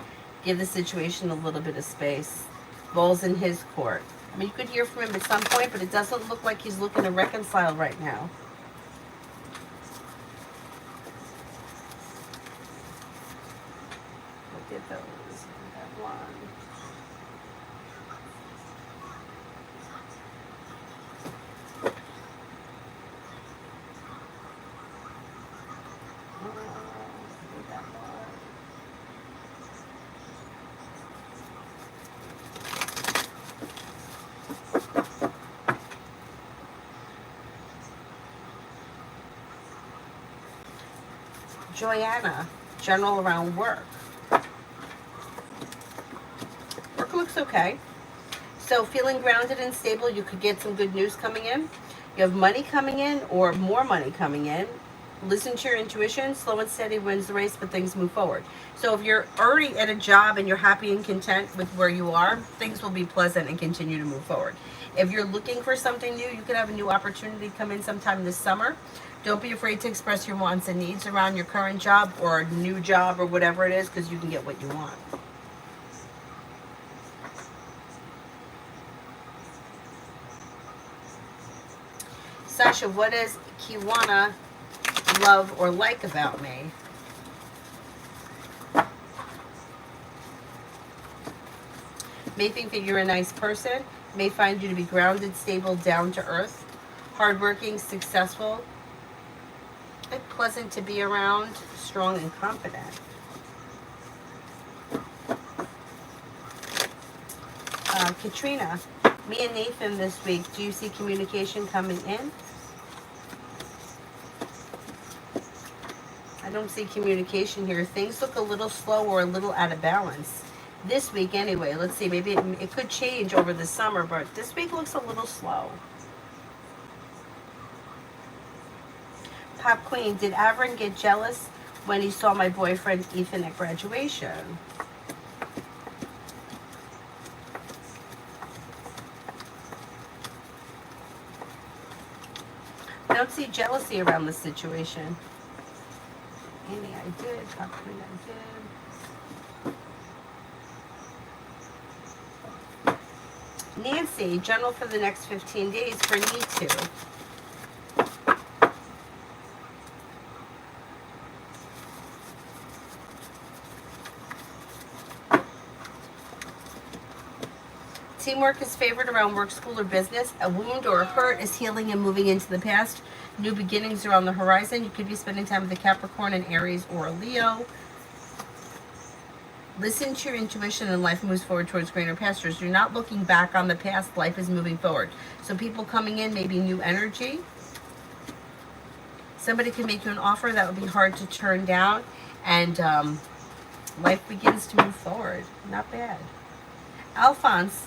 give the situation a little bit of space. Ball's in his court. I mean, you could hear from him at some point, but it doesn't look like he's looking to reconcile right now. Get those. That one. That one. Joanna, general around work. Work looks okay. So feeling grounded and stable, you could get some good news coming in. You have money coming in or more money coming in. Listen to your intuition. Slow and steady wins the race, but things move forward. So if you're already at a job and you're happy and content with where you are, things will be pleasant and continue to move forward. If you're looking for something new, you could have a new opportunity come in sometime this summer. Don't be afraid to express your wants and needs around your current job or new job or whatever it is, because you can get what you want. Sasha, what does Kiwana love or like about me? May think that you're a nice person. May find you to be grounded, stable, down to earth, hardworking, successful, and pleasant to be around, strong and confident. Katrina, me and Nathan this week, do you see communication coming in? I don't see communication here. Things look a little slow or a little out of balance. This week anyway. Let's see, maybe it could change over the summer, but this week looks a little slow. Pop Queen, did Avron get jealous when he saw my boyfriend Ethan at graduation? I don't see jealousy around this situation. Annie, I did. Pop Queen, I did. Nancy, general for the next 15 days for need to. Teamwork is favored around work, school, or business. A wound or a hurt is healing and moving into the past. New beginnings are on the horizon. You could be spending time with a Capricorn, an Aries, or a Leo. Listen to your intuition and life moves forward towards greener pastures. You're not looking back on the past. Life is moving forward. So people coming in, maybe new energy. Somebody can make you an offer that would be hard to turn down. And life begins to move forward. Not bad. Alphonse,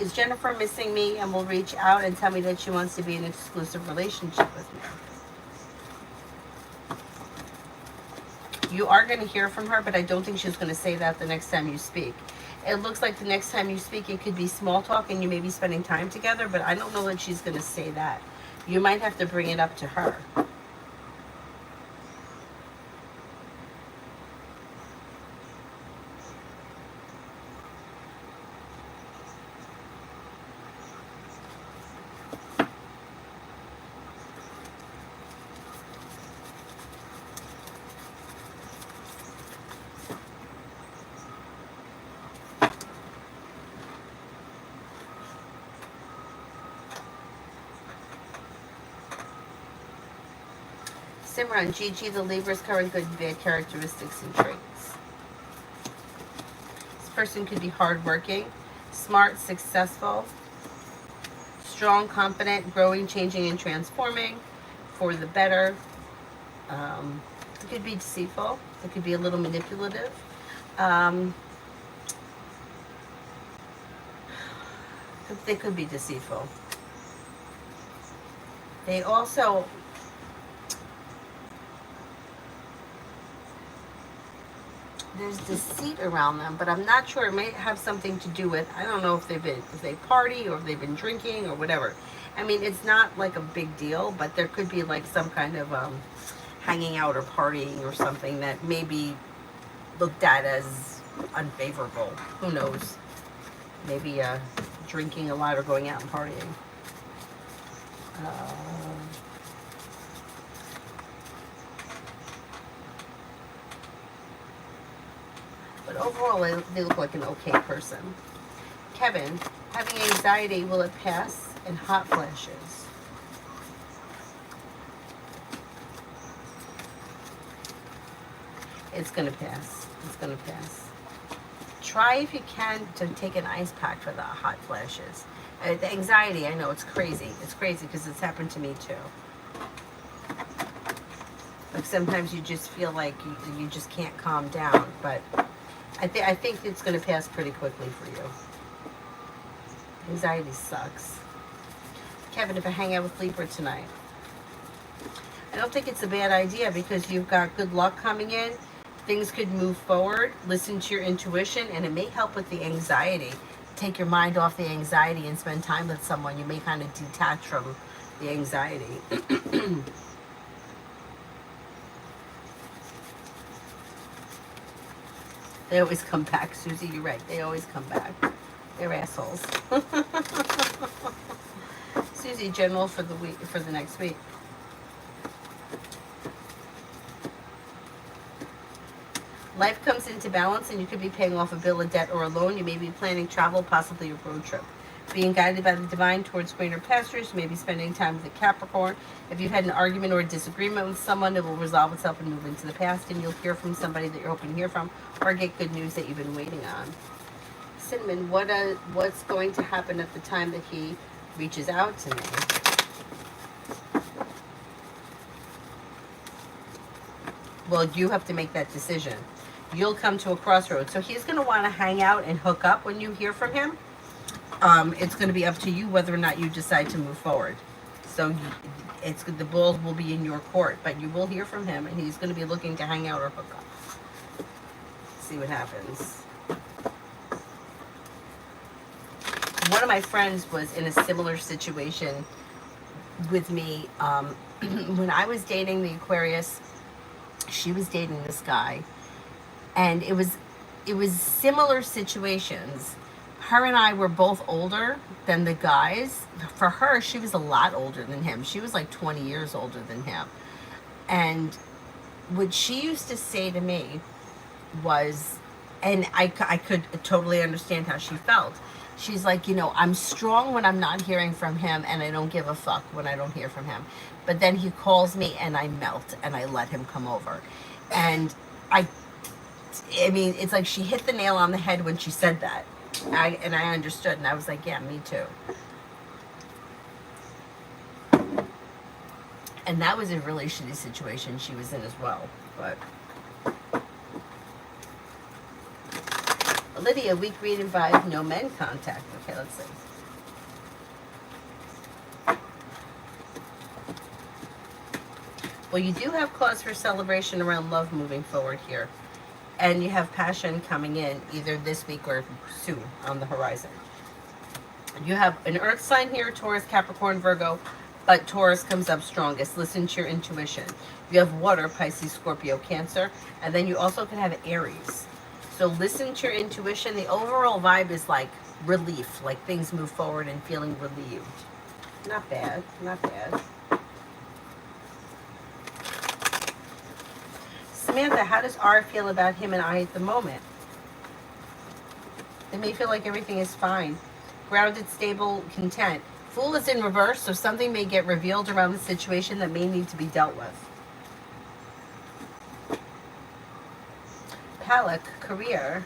is Jennifer missing me and will reach out and tell me that she wants to be in an exclusive relationship with me? You are going to hear from her, but I don't think she's going to say that the next time you speak. It looks like the next time you speak, it could be small talk and you may be spending time together, but I don't know that she's going to say that. You might have to bring it up to her. Simran, Gigi, the Libras cover good and bad characteristics and traits. This person could be hardworking, smart, successful, strong, confident, growing, changing, and transforming for the better. It could be deceitful. It could be a little manipulative. They could be deceitful. They also... there's deceit around them, but I'm not sure. It may have something to do with, I don't know if they party or if they've been drinking or whatever. I mean, it's not like a big deal, but there could be like some kind of hanging out or partying or something that may be looked at as unfavorable. Who knows? Maybe drinking a lot or going out and partying. But overall, they look like an okay person. Kevin, having anxiety, will it pass? And hot flashes. It's going to pass. It's going to pass. Try, if you can, to take an ice pack for the hot flashes. The anxiety, I know, it's crazy. It's crazy because it's happened to me too. Like sometimes you just feel like you just can't calm down, but I think it's going to pass pretty quickly for you. Anxiety sucks. Kevin, if I hang out with Libra tonight, I don't think it's a bad idea because you've got good luck coming in. Things could move forward. Listen to your intuition, and it may help with the anxiety. Take your mind off the anxiety and spend time with someone. You may kind of detach from the anxiety. They always come back, Susie. You're right. They always come back. They're assholes. Susie, general for the next week. Life comes into balance, and you could be paying off a bill, a debt, or a loan. You may be planning travel, possibly a road trip. Being guided by the divine towards greener pastures. You may be spending time with a Capricorn. If you've had an argument or a disagreement with someone, it will resolve itself and move into the past, and you'll hear from somebody that you're hoping to hear from, or get good news that you've been waiting on. Cinnamon, what's going to happen at the time that he reaches out to me? Well, you have to make that decision. You'll come to a crossroads. So he's going to want to hang out and hook up when you hear from him. It's going to be up to you whether or not you decide to move forward. So the ball will be in your court, but you will hear from him, and he's going to be looking to hang out or hook up. See what happens. One of my friends was in a similar situation with me. When I was dating the Aquarius, she was dating this guy, and it was it was similar situations. Her and I were both older than the guys. For her, she was a lot older than him. She was like 20 years older than him. And what she used to say to me was, and I could totally understand how she felt. She's like, you know, I'm strong when I'm not hearing from him, and I don't give a fuck when I don't hear from him. But then he calls me, and I melt, and I let him come over. And I mean, it's like she hit the nail on the head when she said that. I understood, and I was like, yeah, me too. And that was a really shitty situation she was in as well. But Lydia, weak read and vibe, no men contact. Okay, let's see. Well, you do have cause for celebration around love moving forward here. And you have passion coming in either this week or soon on the horizon. You have an earth sign here, Taurus, Capricorn, Virgo, but Taurus comes up strongest. Listen to your intuition. You have water, Pisces, Scorpio, Cancer, and then you also can have Aries. So listen to your intuition. The overall vibe is like relief, like things move forward and feeling relieved. Not bad, not bad. Samantha, how does R feel about him and I at the moment? They may feel like everything is fine. Grounded, stable, content. Fool is in reverse, so something may get revealed around the situation that may need to be dealt with. Palak, career.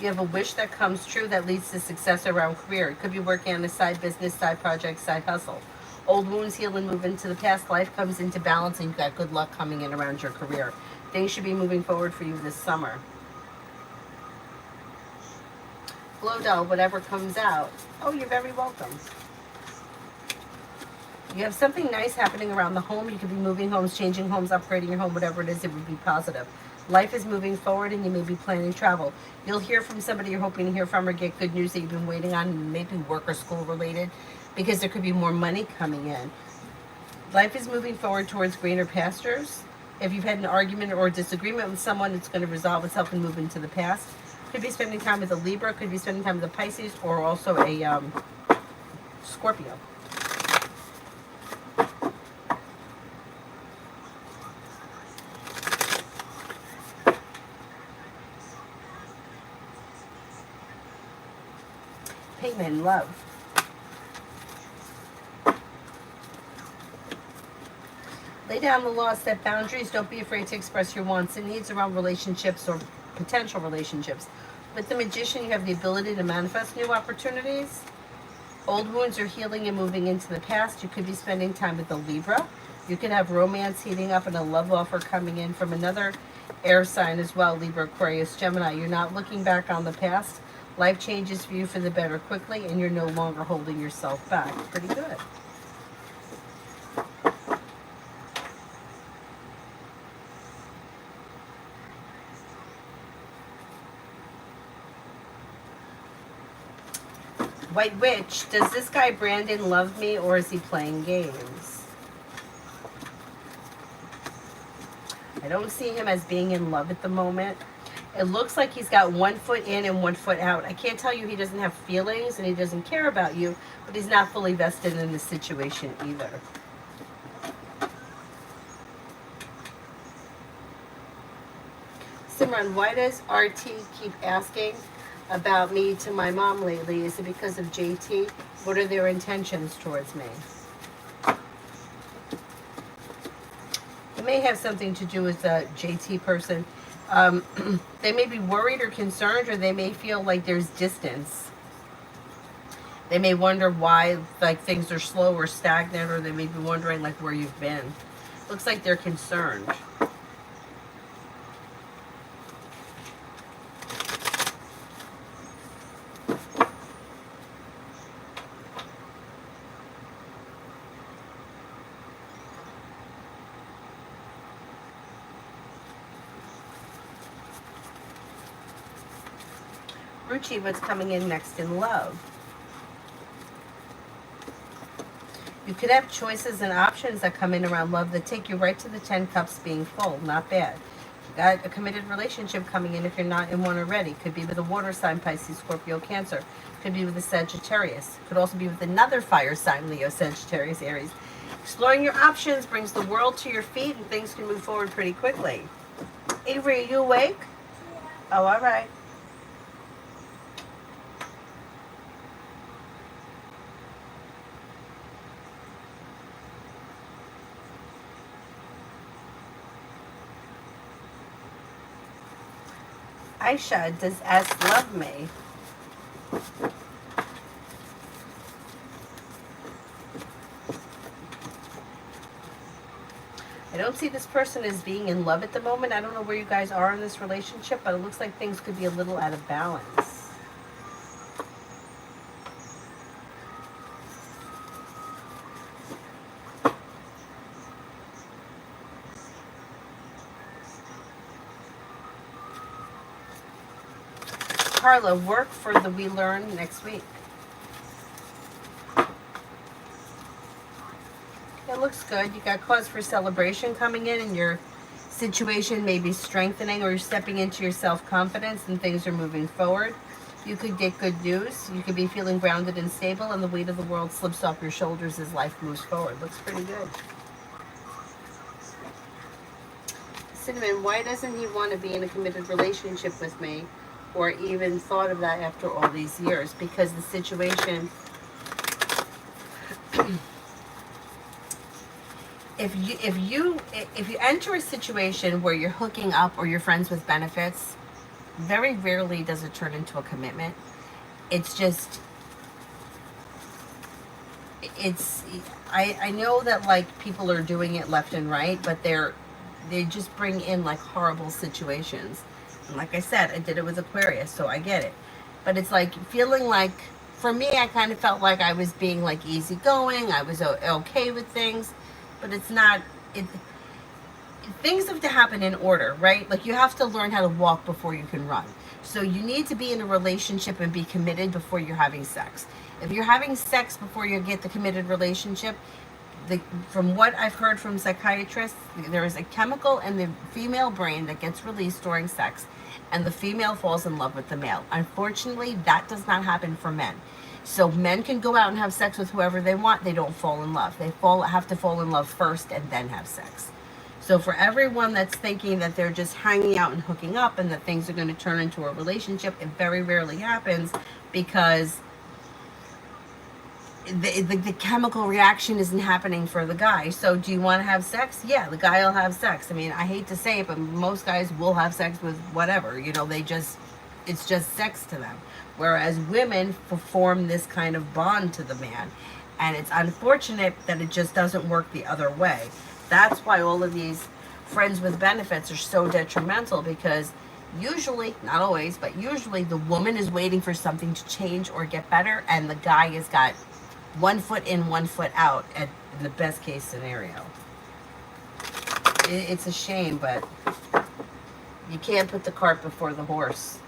You have a wish that comes true that leads to success around career. It could be working on a side business, side project, side hustle. Old wounds heal and move into the past. Life comes into balance, and you've got good luck coming in around your career. Things should be moving forward for you this summer. Glow doll, whatever comes out. Oh, you're very welcome. You have something nice happening around the home. You could be moving homes, changing homes, upgrading your home, whatever it is, it would be positive. Life is moving forward, and you may be planning travel. You'll hear from somebody you're hoping to hear from or get good news that you've been waiting on, maybe work or school related, because there could be more money coming in. Life is moving forward towards greener pastures. If you've had an argument or a disagreement with someone, it's going to resolve itself and move into the past. Could be spending time with a Libra, could be spending time with a Pisces, or also a Scorpio. Pigman, love. Lay down the law, set boundaries. Don't be afraid to express your wants and needs around relationships or potential relationships. With the Magician, you have the ability to manifest new opportunities. Old wounds are healing and moving into the past. You could be spending time with a Libra. You could have romance heating up and a love offer coming in from another air sign as well, Libra, Aquarius, Gemini. You're not looking back on the past. Life changes for you for the better quickly, and you're no longer holding yourself back. Pretty good. White Witch, does this guy Brandon love me, or is he playing games? I don't see him as being in love at the moment. It looks like he's got 1 foot in and 1 foot out. I can't tell you he doesn't have feelings and he doesn't care about you, but he's not fully vested in the situation either. Simran, why does RT keep asking about me to my mom lately? Is it because of JT? What are their intentions towards me? It may have something to do with the JT person. They may be worried or concerned, or they may feel like there's distance. They may wonder why like things are slow or stagnant, or they may be wondering like where you've been. Looks like they're concerned. Ruchi, what's coming in next in love? You could have choices and options that come in around love that take you right to the 10 cups being full. Not bad. You got a committed relationship coming in if you're not in one already. Could be with a water sign, Pisces, Scorpio, Cancer. Could be with a Sagittarius. Could also be with another fire sign, Leo, Sagittarius, Aries. Exploring your options brings the world to your feet and things can move forward pretty quickly. Avery, are you awake? Oh, all right. Aisha, does S love me? I don't see this person as being in love at the moment. I don't know where you guys are in this relationship, but it looks like things could be a little out of balance. Carla, work for the We Learn next week. It looks good. You got cause for celebration coming in and your situation may be strengthening or you're stepping into your self-confidence and things are moving forward. You could get good news. You could be feeling grounded and stable and the weight of the world slips off your shoulders as life moves forward. Looks pretty good. Cinnamon, why doesn't he want to be in a committed relationship with me or even thought of that after all these years? Because the situation... If you enter a situation where you're hooking up or you're friends with benefits, very rarely does it turn into a commitment. It's just, I know that like people are doing it left and right, but they just bring in like horrible situations. And like I said, I did it with Aquarius, so I get it. But it's like feeling like, for me, I kind of felt like I was being like easygoing. I was okay with things. But it's not, things have to happen in order, right? Like you have to learn how to walk before you can run. So you need to be in a relationship and be committed before you're having sex. If you're having sex before you get the committed relationship, from what I've heard from psychiatrists, there is a chemical in the female brain that gets released during sex, and the female falls in love with the male. Unfortunately, that does not happen for men. So men can go out and have sex with whoever they want. They don't fall in love. They have to fall in love first and then have sex. So for everyone that's thinking that they're just hanging out and hooking up and that things are going to turn into a relationship, it very rarely happens because the chemical reaction isn't happening for the guy. So do you want to have sex? Yeah, the guy will have sex. I mean, I hate to say it, but most guys will have sex with whatever. You know, it's just sex to them. Whereas women form this kind of bond to the man. And it's unfortunate that it just doesn't work the other way. That's why all of these friends with benefits are so detrimental, because usually, not always, but usually the woman is waiting for something to change or get better, and the guy has got 1 foot in, 1 foot out at the best case scenario. It's a shame, but you can't put the cart before the horse.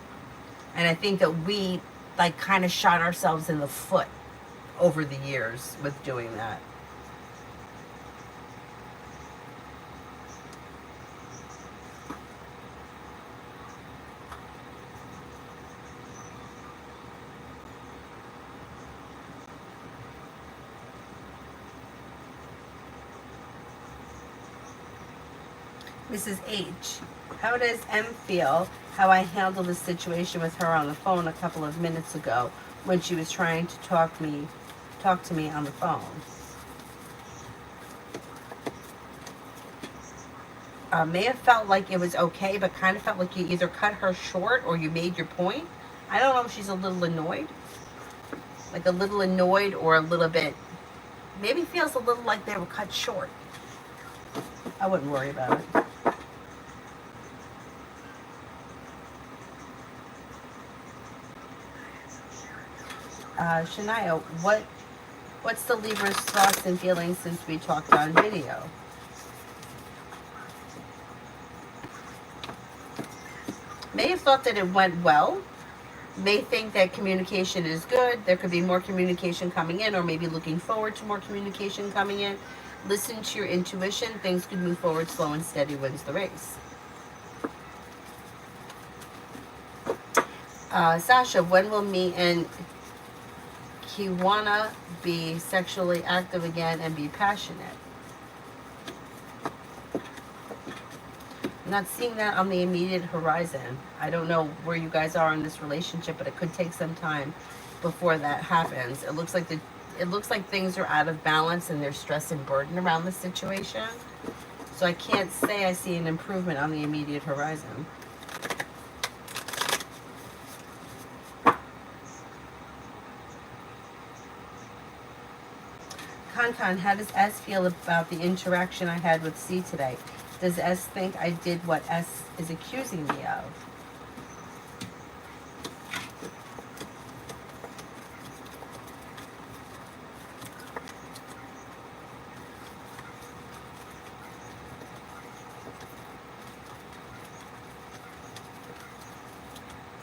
And I think that we like kind of shot ourselves in the foot over the years with doing that. Mrs. H, how does M feel how I handled the situation with her on the phone a couple of minutes ago when she was trying to talk to me on the phone? May have felt like it was okay, but kind of felt like you either cut her short or you made your point. I don't know if she's a little annoyed. Like a little annoyed or a little bit, maybe feels a little like they were cut short. I wouldn't worry about it. Shania, what's the Libra's thoughts and feelings since we talked on video? May have thought that it went well. may think that communication is good. There could be more communication coming in, or maybe looking forward to more communication coming in. Listen to your intuition. Things could move forward. Slow and steady wins the race. Sasha, when will me and Kiwana be sexually active again and be passionate? I'm not seeing that on the immediate horizon. I don't know where you guys are in this relationship, but it could take some time before that happens. It looks like things are out of balance and there's stress and burden around the situation. So I can't say I see an improvement on the immediate horizon. Con, how does S feel about the interaction I had with C today? Does S think I did what S is accusing me of?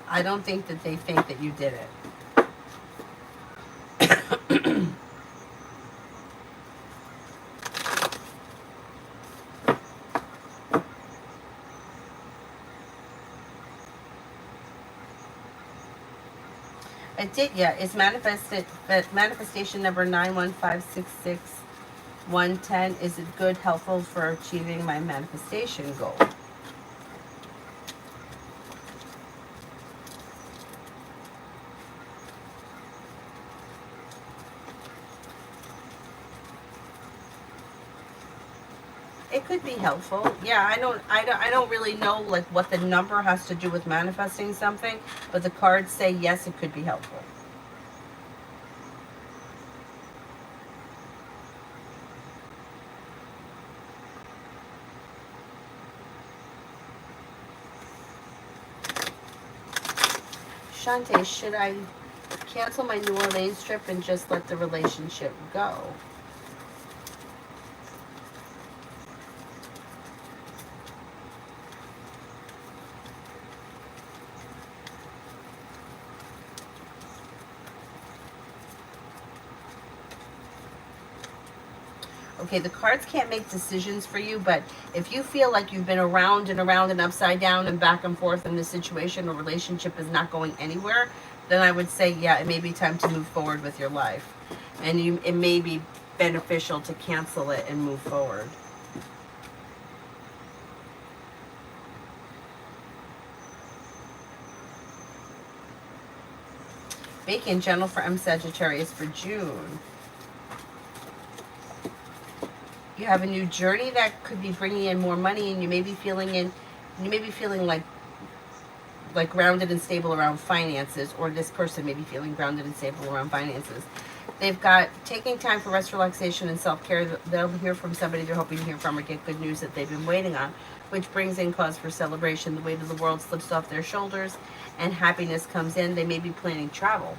I don't think that they think that you did it. Aditya is manifestation number 91566110. Is it good, helpful for achieving my manifestation goal? It could be helpful. Yeah, I don't really know like what the number has to do with manifesting something, but the cards say yes, it could be helpful. Shante, should I cancel my New Orleans trip and just let the relationship go? Okay, the cards can't make decisions for you, but if you feel like you've been around and upside down and back and forth in this situation, or relationship is not going anywhere, then I would say, yeah, it may be time to move forward with your life. And it may be beneficial to cancel it and move forward. Bacon, gentle for M Sagittarius for June. You have a new journey that could be bringing in more money, and you may be feeling like grounded and stable around finances, or this person may be feeling grounded and stable around finances. They've got taking time for rest, relaxation, and self-care. They'll hear from somebody they're hoping to hear from, or get good news that they've been waiting on, which brings in cause for celebration. The weight of the world slips off their shoulders and happiness comes in. They may be planning travel.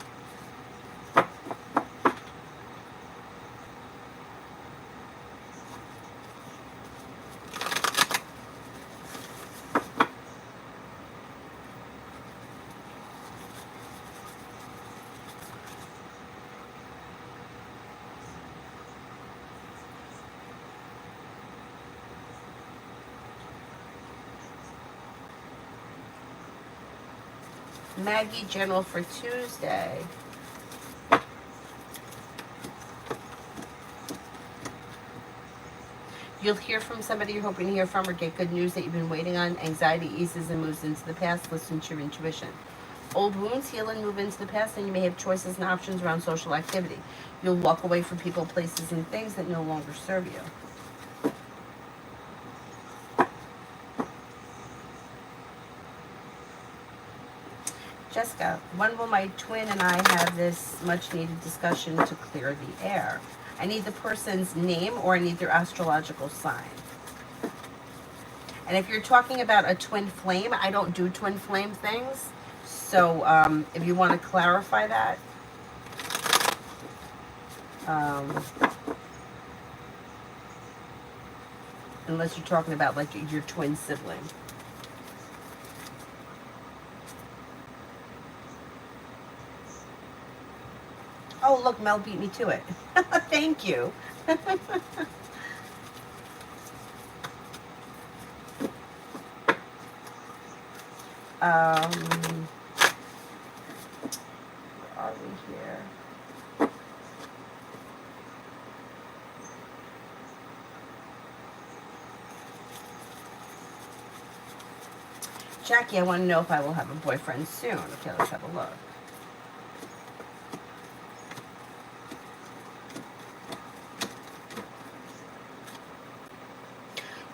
Maggie, general for Tuesday. You'll hear from somebody you're hoping to hear from, or get good news that you've been waiting on. Anxiety eases and moves into the past. Listen to your intuition. Old wounds heal and move into the past, and you may have choices and options around social activity. You'll walk away from people, places, and things that no longer serve you. Jessica, when will my twin and I have this much needed discussion to clear the air? I need the person's name, or I need their astrological sign. And if you're talking about a twin flame, I don't do twin flame things. So if you want to clarify that, unless you're talking about like your twin sibling. Oh, look, Mel beat me to it. Thank you. Where are we here? Jackie, I want to know if I will have a boyfriend soon. Okay, let's have a look.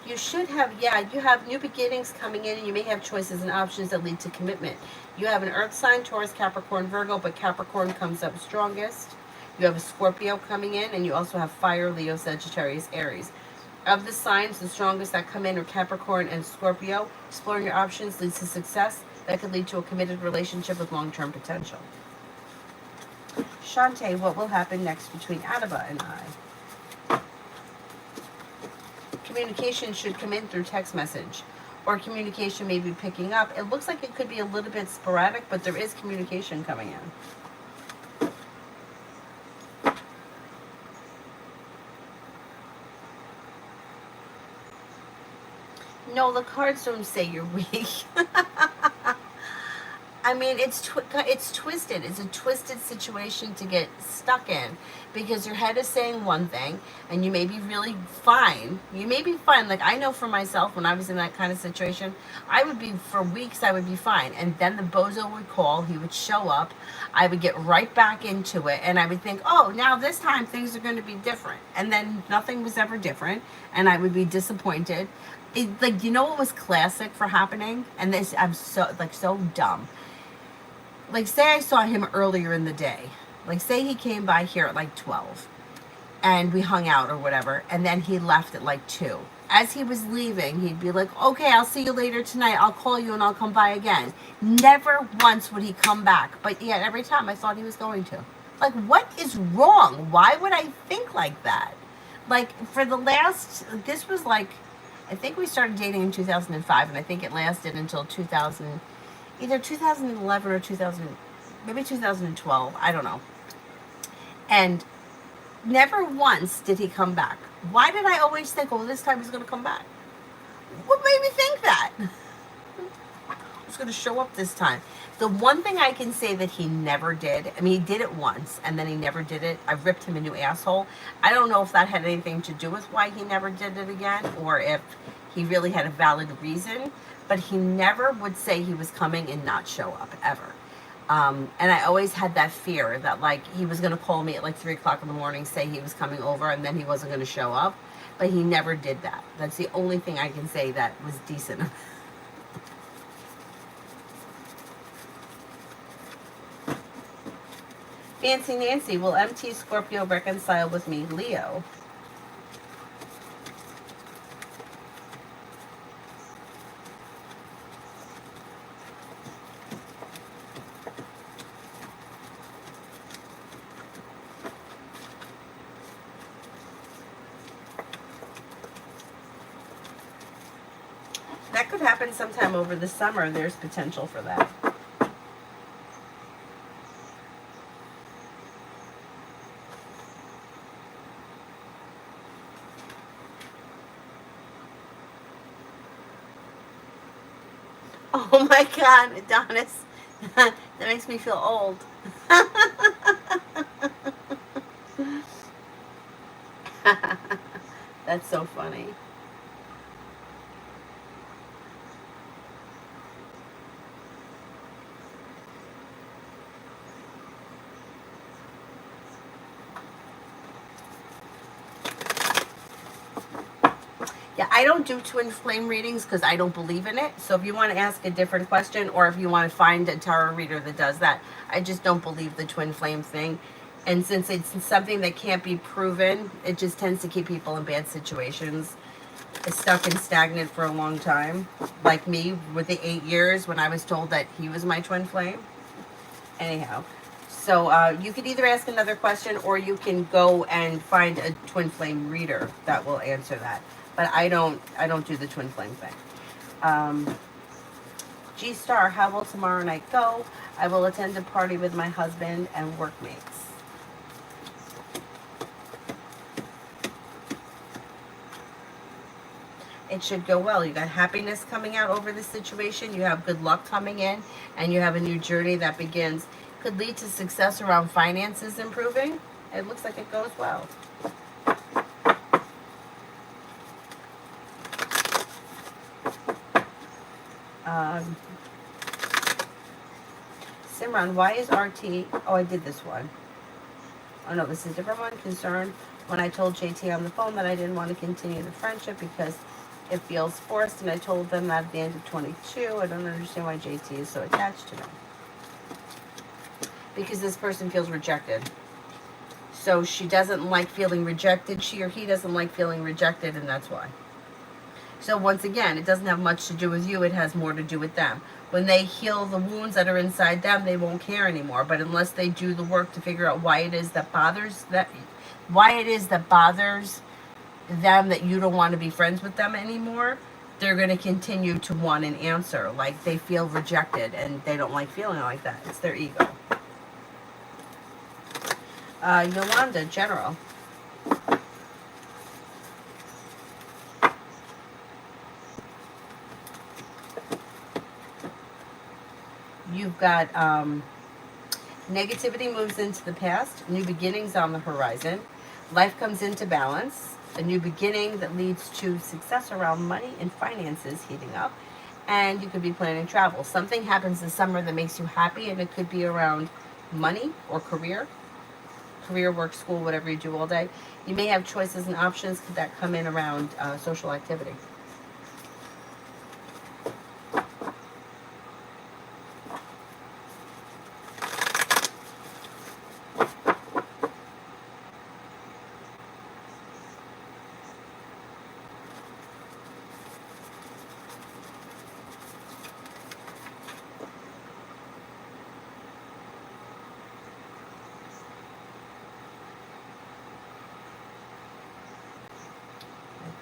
You should have, yeah, you have new beginnings coming in, and you may have choices and options that lead to commitment. You have an earth sign, Taurus, Capricorn, Virgo, but Capricorn comes up strongest. You have a Scorpio coming in, and you also have fire, Leo, Sagittarius, Aries. Of the signs, the strongest that come in are Capricorn and Scorpio. Exploring your options leads to success that could lead to a committed relationship with long-term potential. Shantae, what will happen next between Adaba and I? Communication should come in through text message, or communication may be picking up. It looks like it could be a little bit sporadic, but there is communication coming in. No, the cards don't say you're weak. I mean, it's twisted. It's a twisted situation to get stuck in, because your head is saying one thing, and you may be really fine. You may be fine. Like, I know for myself, when I was in that kind of situation, I would be, for weeks, I would be fine. And then the bozo would call. He would show up. I would get right back into it, and I would think, oh, now this time things are going to be different. And then nothing was ever different, and I would be disappointed. Like, you know what was classic for happening? And this, I'm so dumb. Like, say I saw him earlier in the day. Like, say he came by here at like 12 and we hung out or whatever, and then he left at like 2. As he was leaving, he'd be like, okay, I'll see you later tonight. I'll call you and I'll come by again. Never once would he come back, but yet every time I thought he was going to. Like, what is wrong? Why would I think like that? Like, for the last, this was like, I think we started dating in 2005, and I think it lasted until 2000, either 2011 or 2000, maybe 2012, I don't know. And never once did he come back. Why did I always think, oh, this time he's going to come back? What made me think that? He's going to show up this time. The one thing I can say that he never did, I mean, he did it once, and then he never did it. I ripped him a new asshole. I don't know if that had anything to do with why he never did it again, or if he really had a valid reason, but he never would say he was coming and not show up, ever. And I always had that fear that, like, he was going to call me at like 3 o'clock in the morning, say he was coming over, and then he wasn't going to show up. But he never did that. That's the only thing I can say that was decent. Fancy Nancy, will MT Scorpio reconcile with me, Leo? That could happen sometime over the summer. There's potential for that. Oh my God, Adonis. That makes me feel old. That's so funny. Yeah, I don't do twin flame readings because I don't believe in it. So if you want to ask a different question, or if you want to find a tarot reader that does that, I just don't believe the twin flame thing. And since it's something that can't be proven, it just tends to keep people in bad situations, stuck and stagnant for a long time. Like me with the 8 years when I was told that he was my twin flame. Anyhow, so you could either ask another question, or you can go and find a twin flame reader that will answer that. But I don't do the twin flame thing. G Star, how will tomorrow night go? I will attend a party with my husband and workmates. it should go well. You got happiness coming out over this situation. You have good luck coming in, and you have a new journey that begins. Could lead to success around finances improving. It looks like it goes well. Um, Simran, why is RT? Oh, I did this one. Oh no, this is a different one. Concerned when I told JT on the phone that I didn't want to continue the friendship because it feels forced, and I told them that at the end of 22. I don't understand why JT is so attached to me. Because this person feels rejected. So she doesn't like feeling rejected. She or he doesn't like feeling rejected, and that's why. So once again, it doesn't have much to do with you. It has more to do with them. When they heal the wounds that are inside them, they won't care anymore. But unless they do the work to figure out why it is that bothers them, that you don't want to be friends with them anymore, they're going to continue to want an answer. Like they feel rejected, and they don't like feeling like that. It's their ego. Yolanda, general. You've got negativity moves into the past, new beginnings on the horizon. Life comes into balance, a new beginning that leads to success around money and finances heating up. And you could be planning travel. Something happens this summer that makes you happy, and it could be around money or career, work, school, whatever you do all day. You may have choices and options that come in around social activity.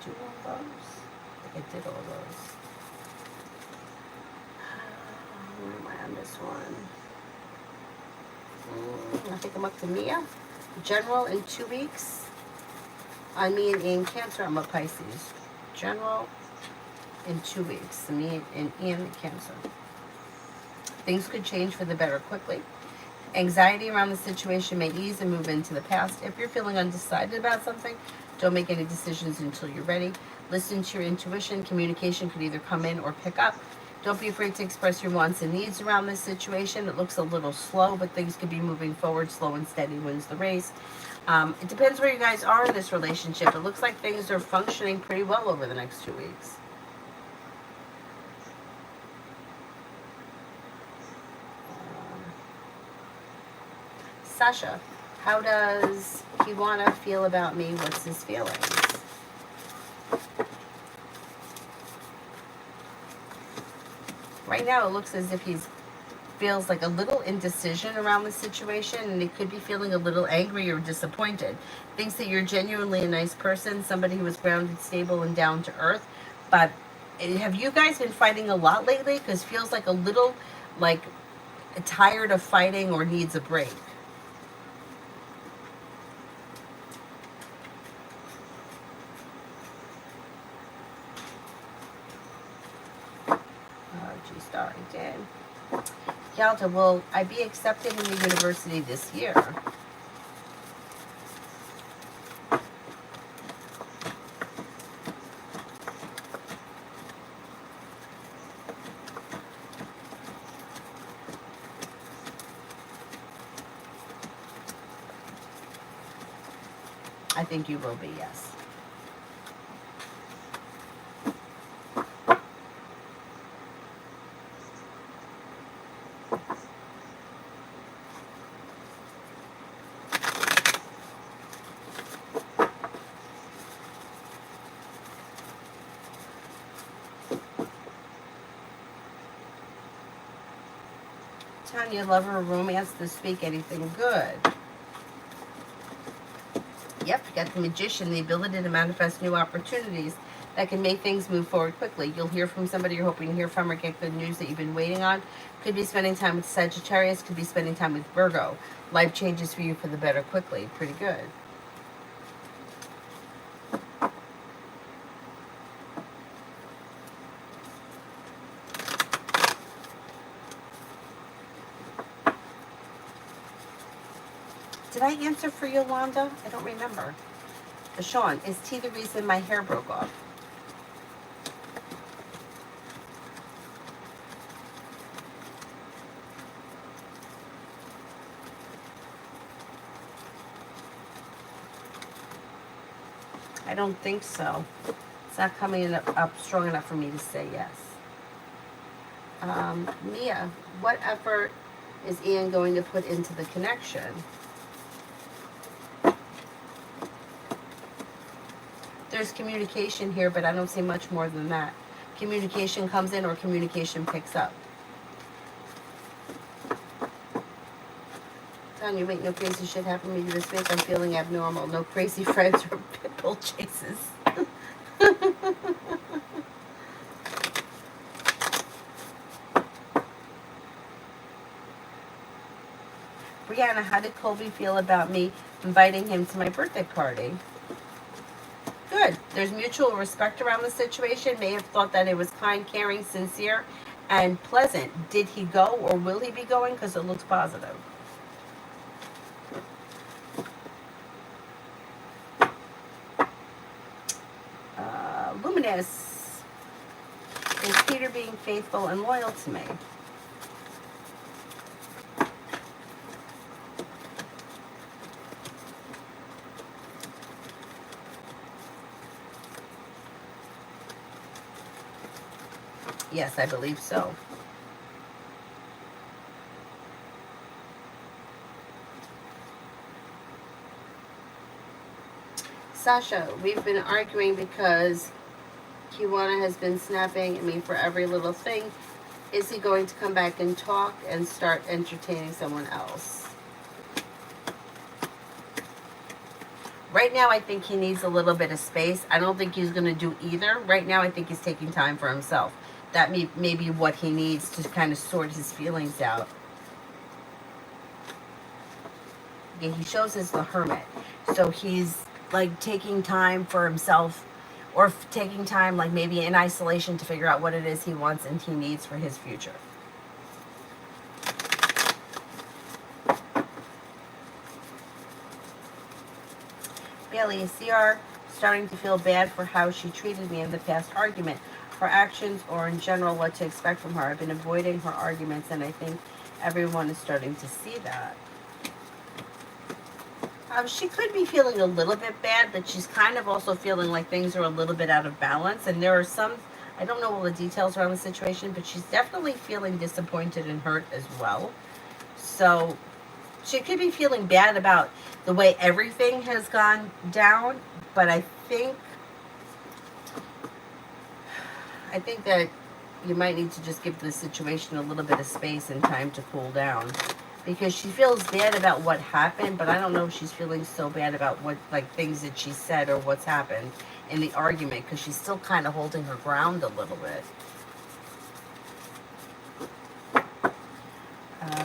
Do all those? I think I did all those. Where am I on this one? I think I'm up to Mia. General in 2 weeks. I mean, in Cancer, I'm a Pisces. General in 2 weeks. Me and Ian, Cancer. Things could change for the better quickly. Anxiety around the situation may ease and move into the past. If you're feeling undecided about something, don't make any decisions until you're ready. Listen to your intuition. Communication could either come in or pick up. Don't be afraid to express your wants and needs around this situation. It looks a little slow, but things could be moving forward. Slow and steady wins the race. It depends where you guys are in this relationship. It looks like things are functioning pretty well over the next 2 weeks. Sasha, how does he want to feel about me? What's his feelings? Right now, it looks as if he feels like a little indecision around the situation, and he could be feeling a little angry or disappointed. Thinks that you're genuinely a nice person, somebody who is grounded, stable, and down to earth. But have you guys been fighting a lot lately? Because feels like a little like tired of fighting or needs a break. G-Star, I did. Yalta, will I be accepted in the university this year? I think you will be, yes. Tanya, lover, romance this week, anything good? Yep, you got the Magician, the ability to manifest new opportunities that can make things move forward quickly. You'll hear from somebody you're hoping to hear from or get good news that you've been waiting on. Could be spending time with Sagittarius, could be spending time with Virgo. Life changes for you for the better quickly. Pretty good. Did I answer for Yolanda? I don't remember. Sean, is tea the reason my hair broke off? I don't think so. It's not coming up strong enough for me to say yes. Mia, what effort is Ian going to put into the connection? There's communication here, but I don't see much more than that. Communication comes in or communication picks up. Tanya, wait, no crazy shit happened to me this week. I'm feeling abnormal. No crazy friends or pitbull chases. Brianna, how did Colby feel about me inviting him to my birthday party? Good. There's mutual respect around the situation. May have thought that it was kind, caring, sincere, and pleasant. Did he go or will he be going? Because it looks positive. Luminous. Is Peter being faithful and loyal to me? Yes, I believe so. Sasha, we've been arguing because Kiwana has been snapping at me for every little thing. Is he going to come back and talk and start entertaining someone else? Right now, I think he needs a little bit of space. I don't think he's going to do either. Right now, I think he's taking time for himself. That may be what he needs to kind of sort his feelings out. Yeah, he shows as the hermit. So he's like taking time for himself, or taking time like maybe in isolation to figure out what it is he wants and he needs for his future. Bailey, is CR starting to feel bad for how she treated me in the past argument? Her actions, or in general what to expect from her. I've been avoiding her arguments and I think everyone is starting to see that. She could be feeling a little bit bad, but she's kind of also feeling like things are a little bit out of balance. And there are some, I don't know all the details around the situation, but she's definitely feeling disappointed and hurt as well. So she could be feeling bad about the way everything has gone down, but I think that you might need to just give the situation a little bit of space and time to cool down, because she feels bad about what happened, but I don't know if she's feeling so bad about what, like, things that she said or what's happened in the argument, because she's still kind of holding her ground a little bit.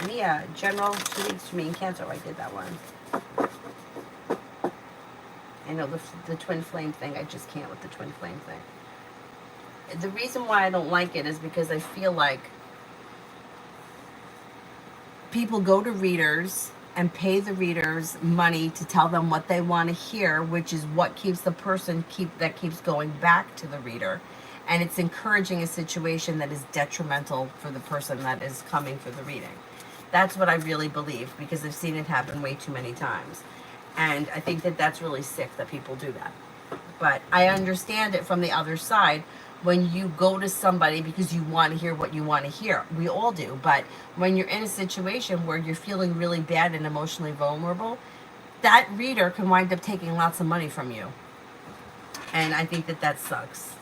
Mia, general 2 weeks for me in Cancer. I did that one. I know the twin flame thing. I just can't with the twin flame thing. The reason why I don't like it is because I feel like people go to readers and pay the readers money to tell them what they want to hear, which is what keeps the person keeps going back to the reader. And it's encouraging a situation that is detrimental for the person that is coming for the reading. That's what I really believe, because I've seen it happen way too many times. And I think that that's really sick that people do that. But I understand it from the other side. When you go to somebody because you want to hear what you want to hear, we all do. But when you're in a situation where you're feeling really bad and emotionally vulnerable, that reader can wind up taking lots of money from you. And I think that sucks.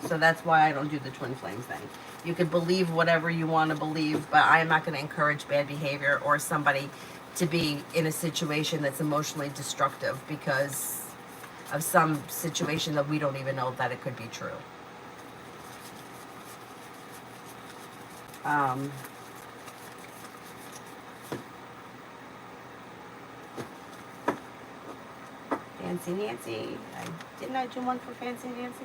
So that's why I don't do the twin flame thing. You can believe whatever you want to believe, but I'm not going to encourage bad behavior or somebody to be in a situation that's emotionally destructive because of some situation that we don't even know that it could be true. Fancy Nancy. Didn't I do one for Fancy Nancy?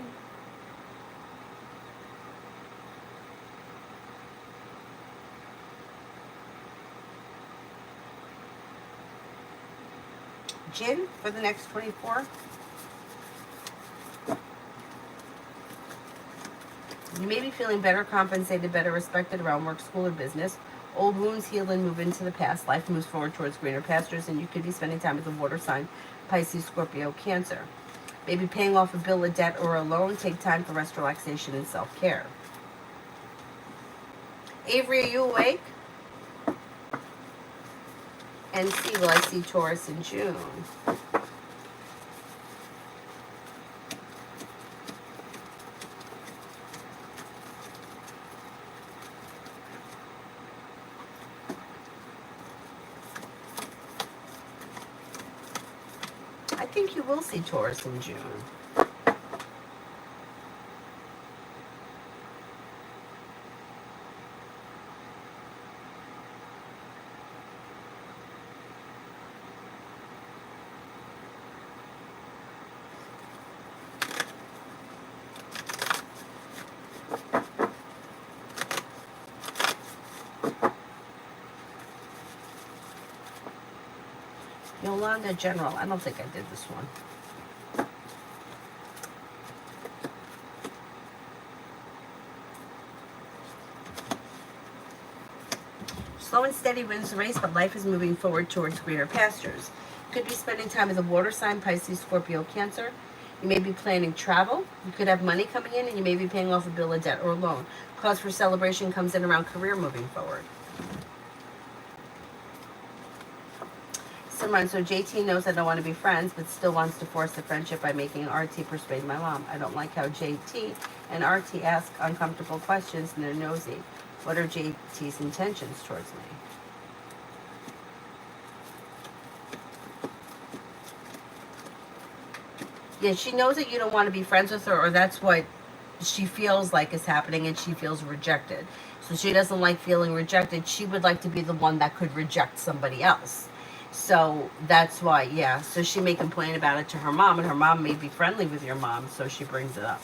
Jin for the next 24. You may be feeling better compensated, better respected around work, school, or business. Old wounds heal and move into the past. Life moves forward towards greener pastures, and you could be spending time with a water sign, Pisces, Scorpio, Cancer. Maybe paying off a bill, a debt, or a loan. Take time for rest, relaxation, and self-care. Avery, are you awake? And see, will I see Taurus in June? I think you will see Taurus in June. Yolanda General. I don't think I did this one. Slow and steady wins the race, but life is moving forward towards greener pastures. You could be spending time with a water sign, Pisces, Scorpio, Cancer. You may be planning travel. You could have money coming in, and you may be paying off a bill, a debt, or a loan. Cause for celebration comes in around career moving forward. Simran, so JT knows I don't want to be friends, but still wants to force the friendship by making RT persuade my mom. I don't like how JT and RT ask uncomfortable questions, and they're nosy. What are JT's intentions towards me? Yeah, she knows that you don't want to be friends with her, or that's what she feels like is happening, and she feels rejected. So she doesn't like feeling rejected. She would like to be the one that could reject somebody else. So that's why, yeah. So she may complain about it to her mom, and her mom may be friendly with your mom, so she brings it up.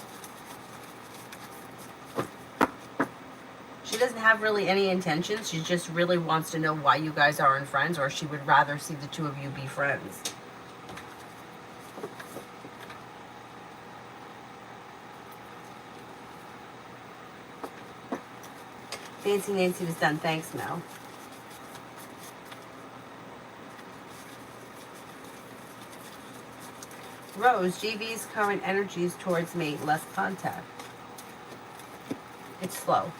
She doesn't have really any intentions. She just really wants to know why you guys aren't friends, or she would rather see the two of you be friends. Fancy Nancy was done. Thanks, Mel. Rose, GV's current energies towards me, less contact. It's slow.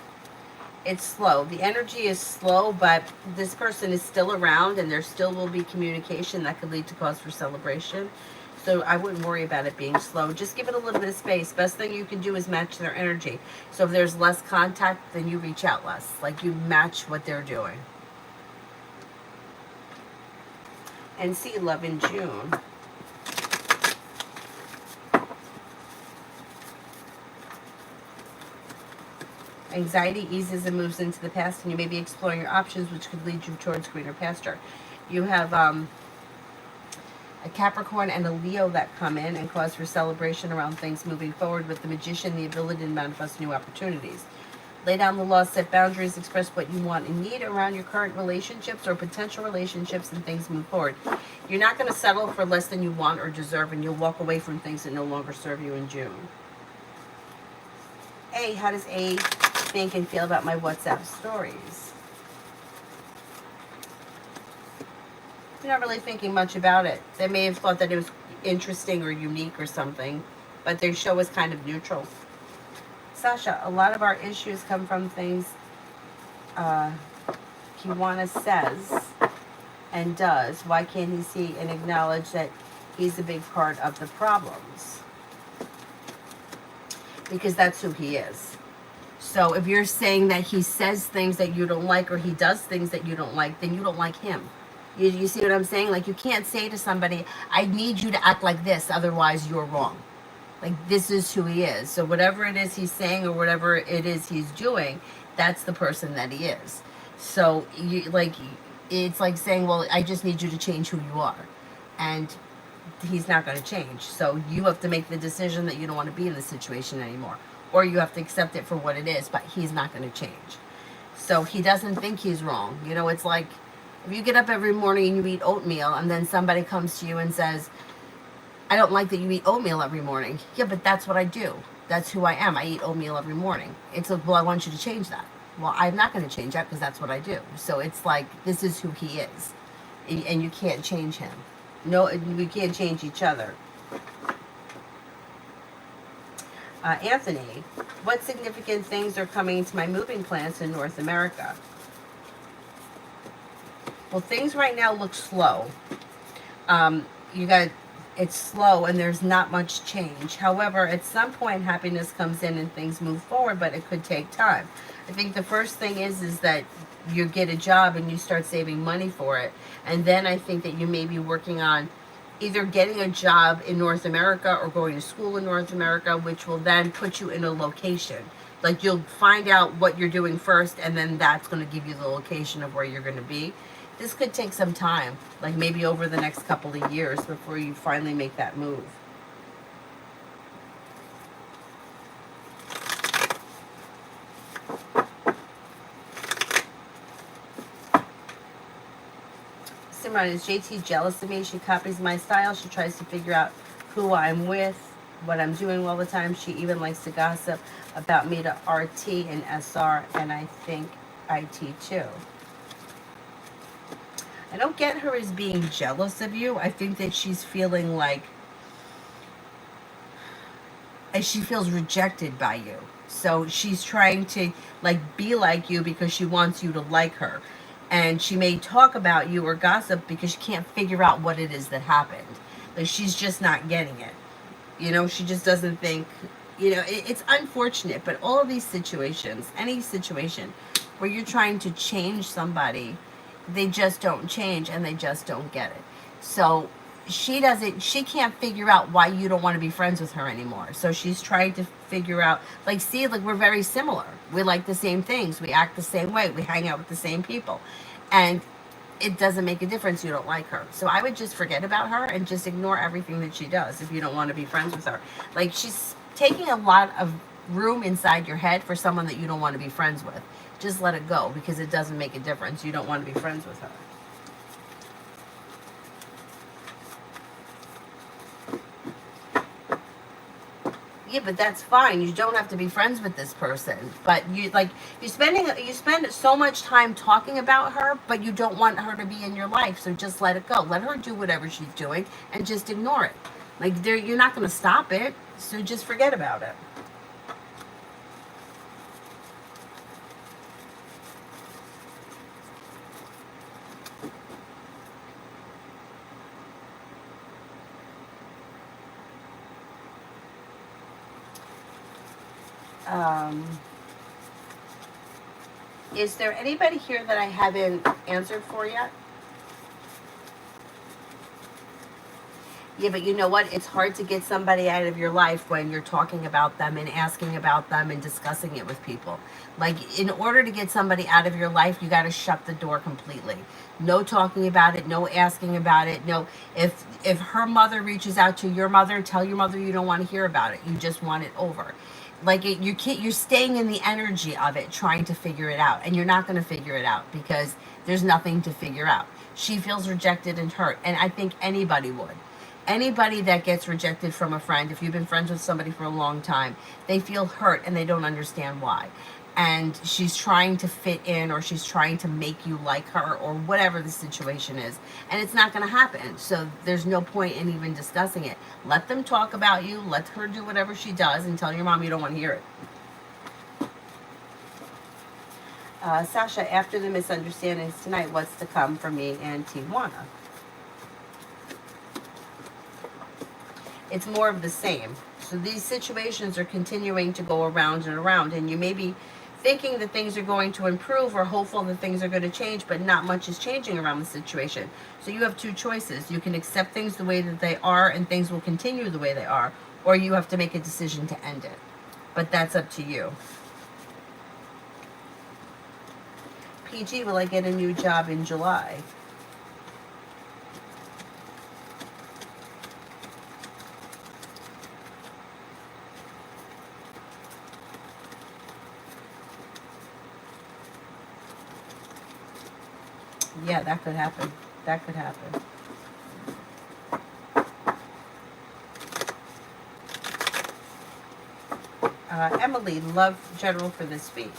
It's slow. The energy is slow, but this person is still around, and there still will be communication that could lead to cause for celebration. So I wouldn't worry about it being slow. Just give it a little bit of space. Best thing you can do is match their energy. So if there's less contact, then you reach out less. Like you match what they're doing. And see love in June. Anxiety eases and moves into the past, and you may be exploring your options, which could lead you towards greener pasture. You have a Capricorn and a Leo that come in and cause for celebration around things moving forward, with the Magician, the ability to manifest new opportunities. Lay down the law, set boundaries, express what you want and need around your current relationships or potential relationships, and things move forward. You're not going to settle for less than you want or deserve, and you'll walk away from things that no longer serve you in June. A, how does A think and feel about my WhatsApp stories? You're not really thinking much about it. They may have thought that it was interesting or unique or something, but their show is kind of neutral. Sasha, a lot of our issues come from things Kiwana says and does. Why can't he see and acknowledge that he's a big part of the problems? Because that's who he is. So if you're saying that he says things that you don't like, or he does things that you don't like, then you don't like him. You see what I'm saying? Like, you can't say to somebody, I need you to act like this, otherwise you're wrong. Like, this is who he is. So whatever it is he's saying or whatever it is he's doing, that's the person that he is. So it's like saying, well, I just need you to change who you are. And he's not going to change. So you have to make the decision that you don't want to be in this situation anymore. Or you have to accept it for what it is, but he's not going to change. So he doesn't think he's wrong. You know, it's like If you get up every morning and you eat oatmeal, and then somebody comes to you and says, I don't like that you eat oatmeal every morning. Yeah, but that's what I do. That's who I am. I eat oatmeal every morning. It's like, well, I want you to change that. Well, I'm not going to change that because that's what I do. So it's like, this is who he is. And you can't change him. No, we can't change each other. Anthony, what significant things are coming to my moving plans in North America? Well, things right now look slow. You got it's slow and there's not much change. However, at some point happiness comes in and things move forward, but it could take time. I think the first thing is that you get a job and you start saving money for it. And then I think that you may be working on either getting a job in North America or going to school in North America, which will then put you in a location. Like you'll find out what you're doing first, and then that's going to give you the location of where you're going to be. This could take some time, like maybe over the next couple of years before you finally make that move. Simran, is JT jealous of me? She copies my style. She tries to figure out who I'm with, what I'm doing all the time. She even likes to gossip about me to RT and SR, and I think IT too. I don't get her as being jealous of you. I think that she's feeling like, as she feels rejected by you. So she's trying to like be like you because she wants you to like her. And she may talk about you or gossip because she can't figure out what it is that happened. Like she's just not getting it. You know, she just doesn't think, it's unfortunate, but all of these situations, any situation where you're trying to change somebody, they just don't change and they just don't get it. So she can't figure out why you don't want to be friends with her anymore. So she's trying to figure out, like, see, like, we're very similar. We like the same things. We act the same way. We hang out with the same people. And it doesn't make a difference. You don't like her. So I would just forget about her and just ignore everything that she does if you don't want to be friends with her. Like, she's taking a lot of room inside your head for someone that you don't want to be friends with. Just let it go because it doesn't make a difference. You don't want to be friends with her. Yeah, but that's fine. You don't have to be friends with this person. But you spend so much time talking about her, but you don't want her to be in your life. So just let it go. Let her do whatever she's doing and just ignore it. Like you're not going to stop it. So just forget about it. Um, is there anybody here that I haven't answered for yet? Yeah, but you know what? It's hard to get somebody out of your life when you're talking about them and asking about them and discussing it with people. Like, in order to get somebody out of your life, you got to shut the door completely. No talking about it, no asking about it. No, if her mother reaches out to your mother, tell your mother you don't want to hear about it. You just want it over. Like you can't. You're staying in the energy of it, trying to figure it out, and you're not going to figure it out because there's nothing to figure out. She feels rejected and hurt, and I think anybody would. Anybody that gets rejected from a friend, if you've been friends with somebody for a long time, they feel hurt and they don't understand why. And she's trying to fit in or she's trying to make you like her or whatever the situation is. And it's not going to happen. So there's no point in even discussing it. Let them talk about you. Let her do whatever she does and tell your mom you don't want to hear it. Sasha, after the misunderstandings tonight, what's to come for me and Tijuana? It's more of the same. So these situations are continuing to go around and around, and you may be thinking that things are going to improve or hopeful that things are going to change, but not much is changing around the situation. So you have two choices. You can accept things the way that they are and things will continue the way they are, or you have to make a decision to end it. But that's up to you. PG, will I get a new job in July? Yeah, that could happen. That could happen. Emily, love general for this week.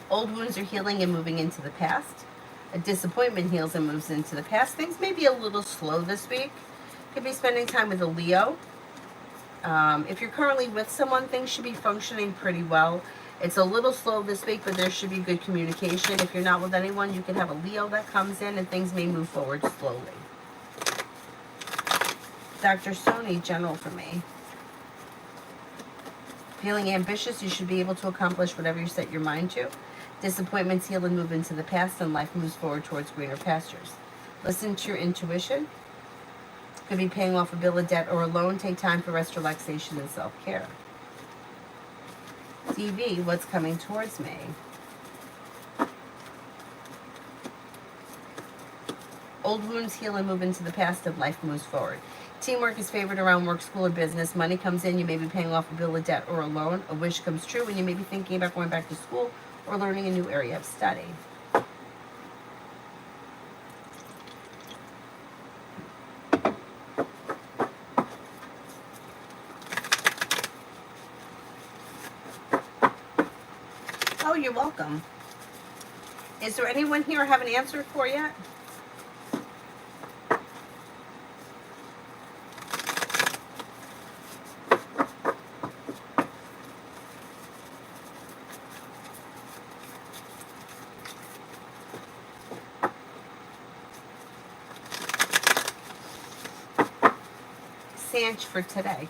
Old wounds are healing and moving into the past. A disappointment heals and moves into the past. Things may be a little slow this week. Could be spending time with a Leo. If you're currently with someone, things should be functioning pretty well. It's a little slow this week, but there should be good communication. If you're not with anyone, you can have a Leo that comes in and things may move forward slowly. Dr. Sony, general for me. Feeling ambitious, you should be able to accomplish whatever you set your mind to. Disappointments heal and move into the past, and life moves forward towards greener pastures. Listen to your intuition. Could be paying off a bill of debt or a loan. Take time for rest, relaxation, and self-care. TV, what's coming towards me? Old wounds heal and move into the past, and life moves forward. Teamwork is favored around work, school, or business. Money comes in, you may be paying off a bill of debt or a loan. A wish comes true, and you may be thinking about going back to school or learning a new area of study. Oh, you're welcome. Is there anyone here I haven't answered for yet? Sanch for today.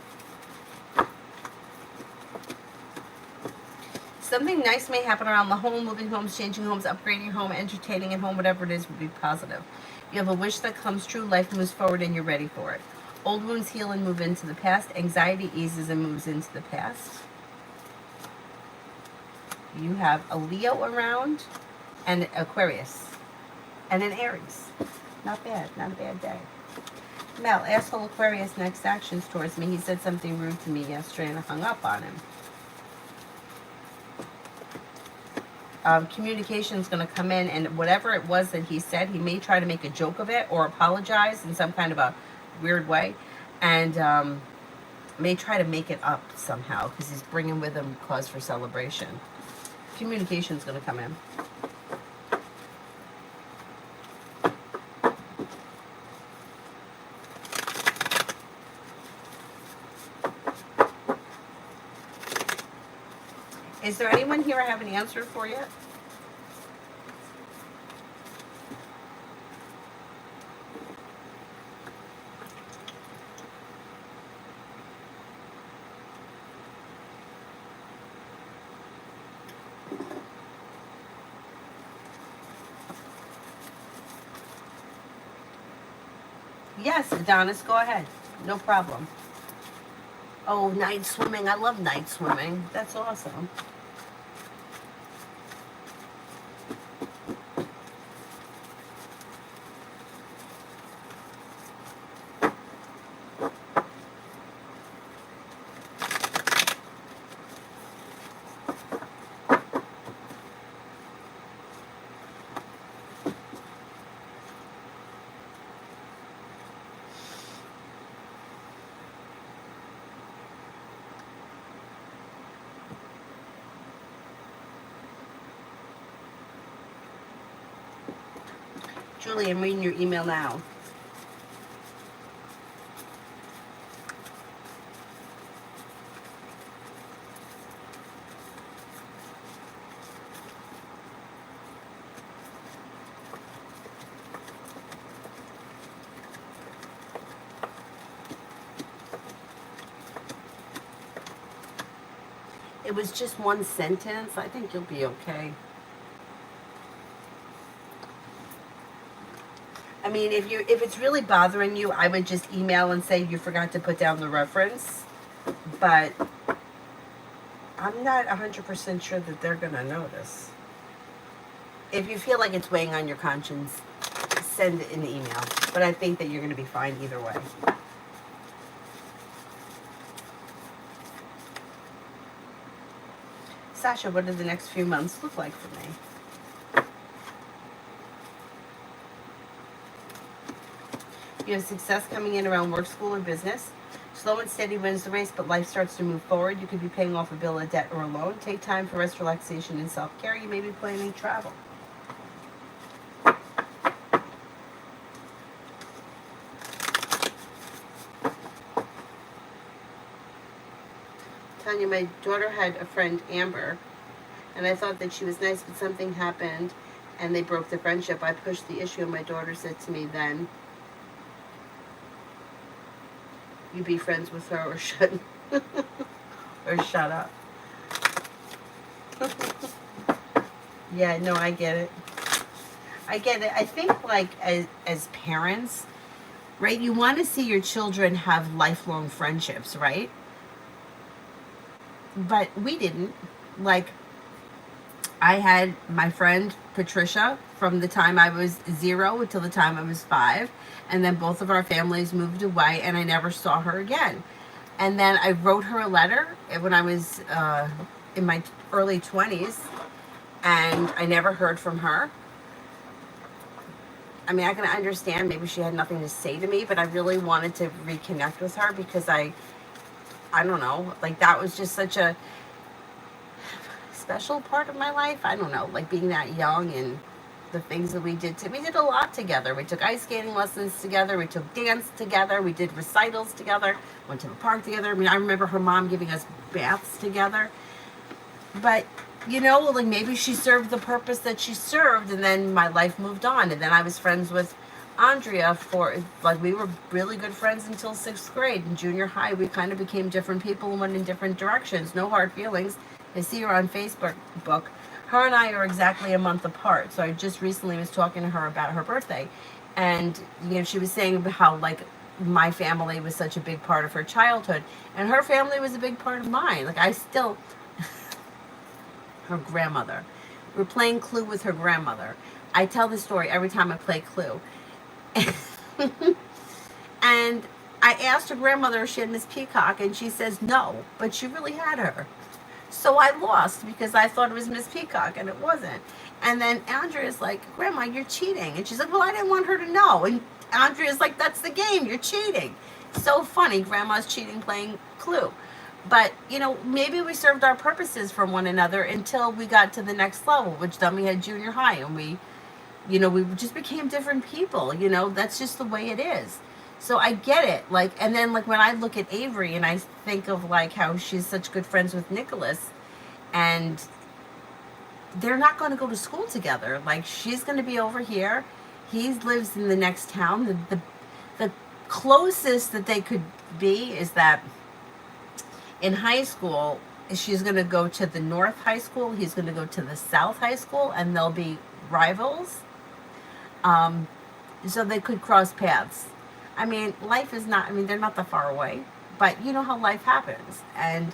Something nice may happen around the home, moving homes, changing homes, upgrading your home, entertaining at home, whatever it is will be positive. You have a wish that comes true, life moves forward, and you're ready for it. Old wounds heal and move into the past. Anxiety eases and moves into the past. You have a Leo around and Aquarius and an Aries. Not bad, not a bad day. Mel, asshole Aquarius, next actions towards me. He said something rude to me yesterday and I hung up on him. Communication is going to come in, and whatever it was that he said, he may try to make a joke of it or apologize in some kind of a weird way, and may try to make it up somehow because he's bringing with him cause for celebration. Communication is going to come in. Is there anyone here I haven't answered for yet? Yes, Adonis, go ahead. No problem. Oh, night swimming. I love night swimming. That's awesome. Julie, I'm reading your email now. It was just one sentence. I think you'll be okay. I mean, if it's really bothering you, I would just email and say you forgot to put down the reference. But I'm not 100% sure that they're going to notice. If you feel like it's weighing on your conscience, send it in the email. But I think that you're going to be fine either way. Sasha, what do the next few months look like for me? You have success coming in around work, school, or business. Slow and steady wins the race, but life starts to move forward. You could be paying off a bill, a debt, or a loan. Take time for rest, relaxation, and self-care. You may be planning travel. Tanya, my daughter had a friend, Amber, and I thought that she was nice, but something happened, and they broke the friendship. I pushed the issue, and my daughter said to me then, you be friends with her or shut or shut up. Yeah, no, I get it. I get it. I think like as parents, right, you want to see your children have lifelong friendships, right? But we didn't. Like, I had my friend Patricia from the time I was 0 until the time I was 5. And then both of our families moved away, and I never saw her again. And then I wrote her a letter when I was in my early 20s, and I never heard from her. I mean, I can understand maybe she had nothing to say to me, but I really wanted to reconnect with her because I don't know, like that was just such a special part of my life. I don't know, like being that young and the things that we did. We did a lot together. We took ice skating lessons together. We took dance together. We did recitals together. Went to the park together. I mean, I remember her mom giving us baths together. But, you know, like maybe she served the purpose that she served, and then my life moved on. And then I was friends with Andrea for, like, we were really good friends until 6th grade. In junior high, we kind of became different people and went in different directions. No hard feelings. I see her on Facebook. Her and I are exactly a month apart. So I just recently was talking to her about her birthday. And, you know, she was saying how, like, my family was such a big part of her childhood. And her family was a big part of mine. Like, I still... her grandmother. We're playing Clue with her grandmother. I tell this story every time I play Clue. And I asked her grandmother if she had Miss Peacock, and she says no, but she really had her. So I lost because I thought it was Miss Peacock, and it wasn't. And then Andrea's like, Grandma, you're cheating. And she's like, well, I didn't want her to know. And Andrea's like, that's the game. You're cheating. So funny. Grandma's cheating playing Clue. But, you know, maybe we served our purposes for one another until we got to the next level, which then we had junior high, and we, you know, we just became different people. You know, that's just the way it is. So I get it. Like, and then like when I look at Avery and I think of like how she's such good friends with Nicholas, and they're not going to go to school together. Like, she's going to be over here. He lives in the next town. The closest that they could be is that in high school, she's going to go to the North High School. He's going to go to the South High School, and they'll be rivals. So they could cross paths. I mean, life is not, I mean, they're not that far away, but you know how life happens. And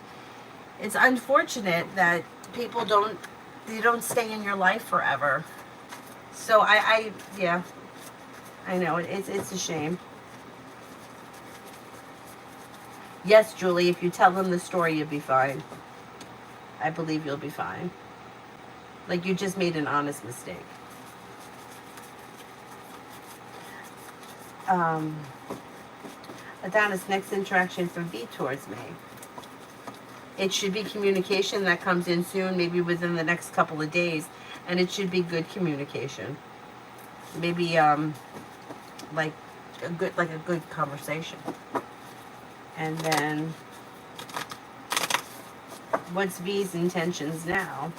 it's unfortunate that people don't stay in your life forever. So yeah, I know, it's a shame. Yes, Julie, if you tell them the story, you'll be fine. I believe you'll be fine. Like, you just made an honest mistake. Adonis, next interaction from V towards me. It should be communication that comes in soon, maybe within the next couple of days, and it should be good communication. Maybe like a good conversation. And then what's V's intentions now?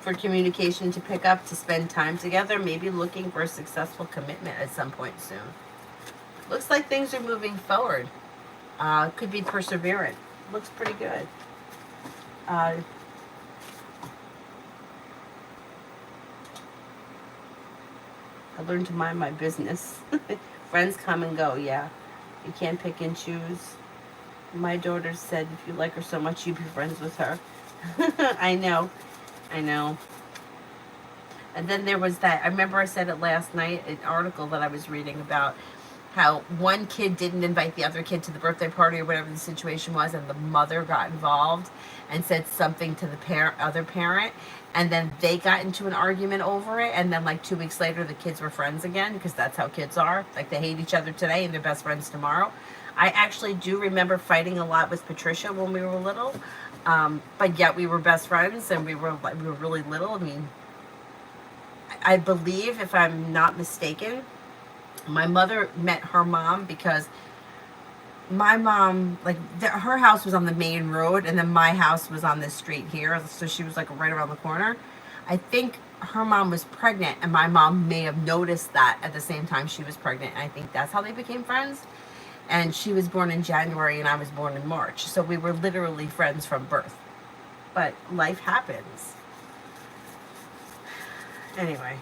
For communication to pick up, to spend time together, maybe looking for a successful commitment at some point soon. Looks like things are moving forward. Could be perseverant. Looks pretty good. I learned to mind my business. Friends come and go, yeah. You can't pick and choose. My daughter said if you like her so much, you be friends with her. I know. And then there was that, I remember I said it last night, an article that I was reading about how one kid didn't invite the other kid to the birthday party or whatever the situation was, and the mother got involved and said something to the other parent, and then they got into an argument over it, and then like 2 weeks later the kids were friends again, because that's how kids are. Like, they hate each other today and they're best friends tomorrow. I actually do remember fighting a lot with Patricia when we were little, but yet we were best friends, and we were really little. I mean, I believe, if I'm not mistaken, my mother met her mom because my mom, like, her house was on the main road, and then my house was on this street here, so she was like right around the corner. I think her mom was pregnant, and my mom may have noticed that at the same time she was pregnant, and I think that's how they became friends. And she was born in January and I was born in March, so we were literally friends from birth. But life happens. Anyway.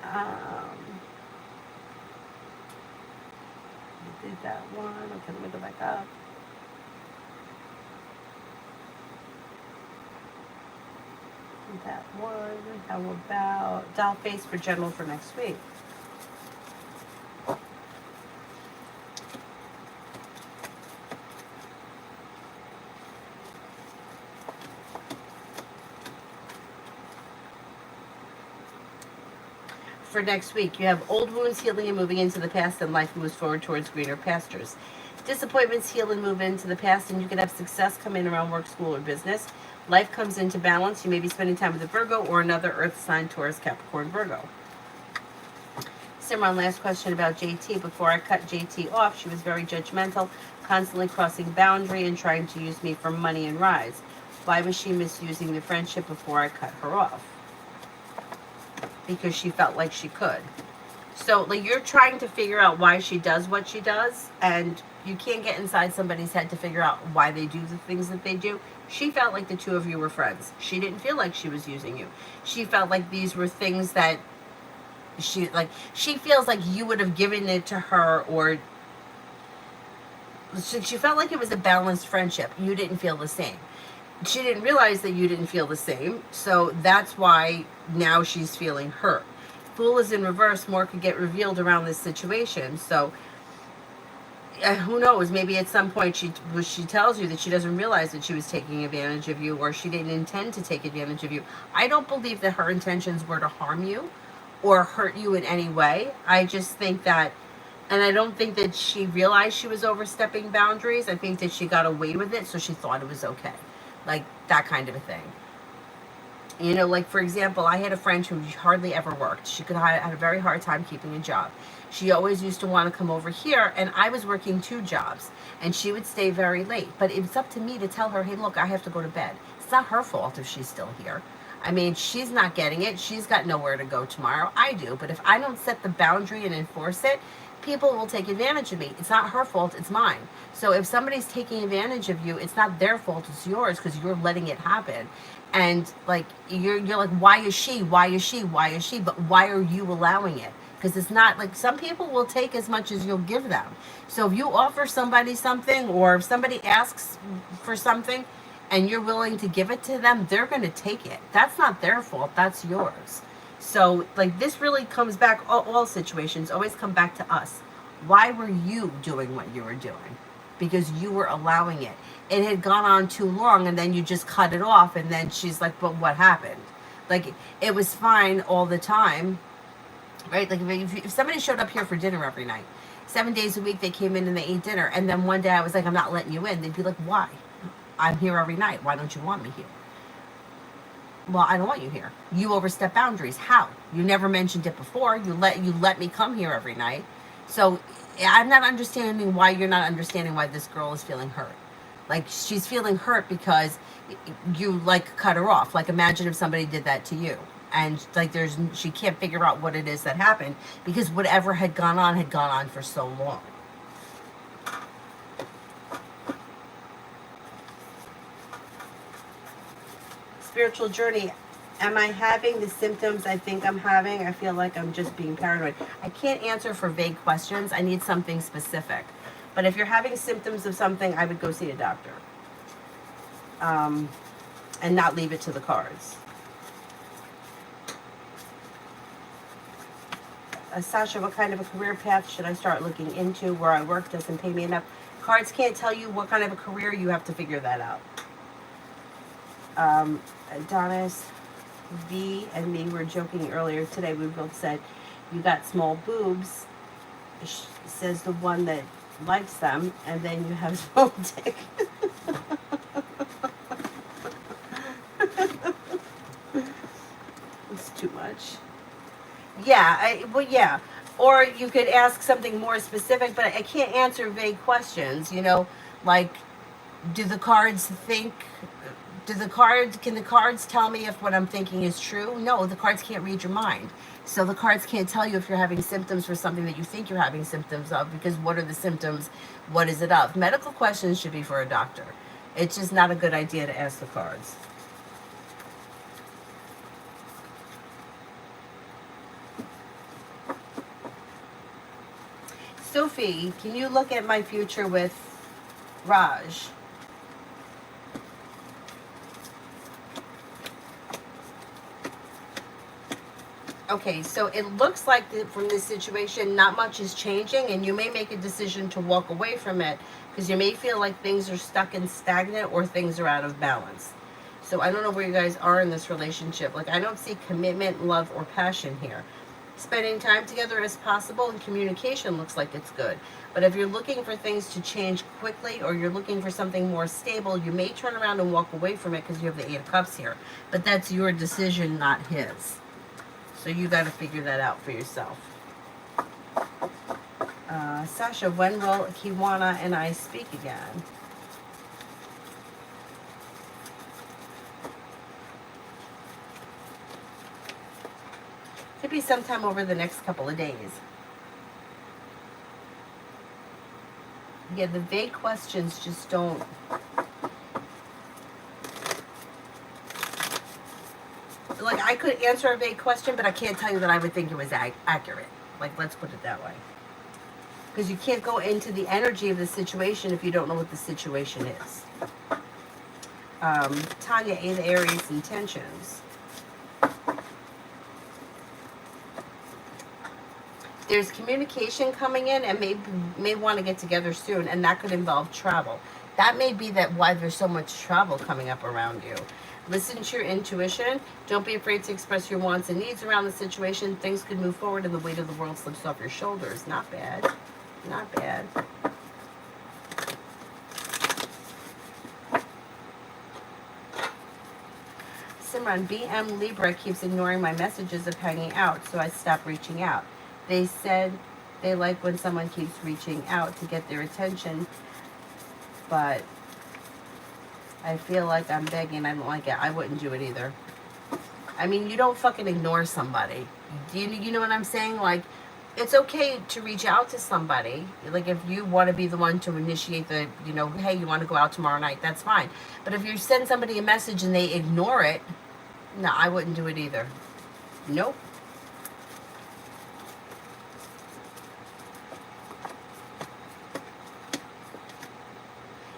I did that one. Okay, let me go back up. That one. How about doll face for general for next week? For next week, you have old wounds healing and moving into the past, and life moves forward towards greener pastures. Disappointments heal and move into the past, and you can have success come in around work, school, or business. Life comes into balance. You may be spending time with a Virgo or another Earth sign, Taurus, Capricorn, Virgo. Simran, last question about JT. Before I cut JT off, she was very judgmental, constantly crossing boundary and trying to use me for money and rise. Why was she misusing the friendship before I cut her off? Because she felt like she could. So, like, you're trying to figure out why she does what she does, and you can't get inside somebody's head to figure out why they do the things that they do. She felt like the two of you were friends. She didn't feel like she was using you. She felt like these were things that she feels like you would have given it to her, or she felt like it was a balanced friendship. You didn't feel the same. She didn't realize that you didn't feel the same, so that's why now she's feeling hurt. Fool is in reverse. More could get revealed around this situation. So who knows? Maybe at some point she tells you that she doesn't realize that she was taking advantage of you, or she didn't intend to take advantage of you. I don't believe that her intentions were to harm you or hurt you in any way. I just think that, and I don't think that she realized she was overstepping boundaries. I think that she got away with it, so she thought it was okay. Like, that kind of a thing. You know, like, for example, I had a friend who hardly ever worked. She had a very hard time keeping a job. She always used to want to come over here, and I was working 2 jobs, and she would stay very late. But it's up to me to tell her, hey, look, I have to go to bed. It's not her fault if she's still here. I mean, she's not getting it. She's got nowhere to go tomorrow. I do. But if I don't set the boundary and enforce it, people will take advantage of me. It's not her fault. It's mine. So if somebody's taking advantage of you, it's not their fault. It's yours, because you're letting it happen. And, like, you're like, why is she? Why is she? Why is she? But why are you allowing it? Because it's not, like, some people will take as much as you'll give them. So if you offer somebody something, or if somebody asks for something and you're willing to give it to them, they're going to take it. That's not their fault. That's yours. So, like, this really comes back, all situations always come back to us. Why were you doing what you were doing? Because you were allowing it. It had gone on too long, and then you just cut it off, and then she's like, but what happened? Like, it was fine all the time, right? Like, if somebody showed up here for dinner every night, 7 days a week they came in and they ate dinner, and then one day I was like, I'm not letting you in. They'd be like, why? I'm here every night. Why don't you want me here? Well, I don't want you here. You overstep boundaries. How? You never mentioned it before. You let me come here every night. So I'm not understanding why you're not understanding why this girl is feeling hurt. Like, she's feeling hurt because you, like, cut her off. Like, imagine if somebody did that to you. And, like, she can't figure out what it is that happened, because whatever had gone on for so long. Spiritual journey. Am I having the symptoms I think I'm having? I feel like I'm just being paranoid. I can't answer for vague questions. I need something specific. But if you're having symptoms of something, I would go see a doctor. and not leave it to the cards. Sasha, what kind of a career path should I start looking into? Where I work doesn't pay me enough. Cards can't tell you what kind of a career. You have to figure that out. Adonis, V, and me were joking earlier today. We both said, you got small boobs, says the one that likes them, and then you have small dick. It's too much. Yeah, well, yeah. Or you could ask something more specific, but I can't answer vague questions, you know, like, do the cards think, can the cards tell me if what I'm thinking is true? No, the cards can't read your mind. So the cards can't tell you if you're having symptoms for something that you think you're having symptoms of, because what are the symptoms? What is it of? Medical questions should be for a doctor. It's just not a good idea to ask the cards. Sophie, can you look at my future with Raj? Okay, so it looks like from this situation, not much is changing, and you may make a decision to walk away from it because you may feel like things are stuck and stagnant or things are out of balance. So I don't know where you guys are in this relationship. Like, I don't see commitment, love, or passion here. Spending time together as possible and communication looks like it's good. But if you're looking for things to change quickly or you're looking for something more stable, you may turn around and walk away from it because you have the Eight of Cups here. But that's your decision, not his. So you got to figure that out for yourself. Sasha, when will Kiwana and I speak again? Could be sometime over the next couple of days. Yeah, the vague questions just don't. Like, I could answer a vague question, but I can't tell you that I would think it was accurate. Like, let's put it that way. Because you can't go into the energy of the situation if you don't know what the situation is. Tanya, Eight of Aries, intentions. There's communication coming in and may want to get together soon, and that could involve travel. That may be why there's so much travel coming up around you. Listen to your intuition. Don't be afraid to express your wants and needs around the situation. Things could move forward and the weight of the world slips off your shoulders. Not bad. Not bad. Simran, BM Libra keeps ignoring my messages of hanging out, so I stopped reaching out. They said they like when someone keeps reaching out to get their attention, but I feel like I'm begging. I don't like it. I wouldn't do it either. I mean, you don't fucking ignore somebody. You know what I'm saying? Like, it's okay to reach out to somebody. Like, if you want to be the one to initiate the, hey, you want to go out tomorrow night, that's fine. But if you send somebody a message and they ignore it, no, I wouldn't do it either. Nope.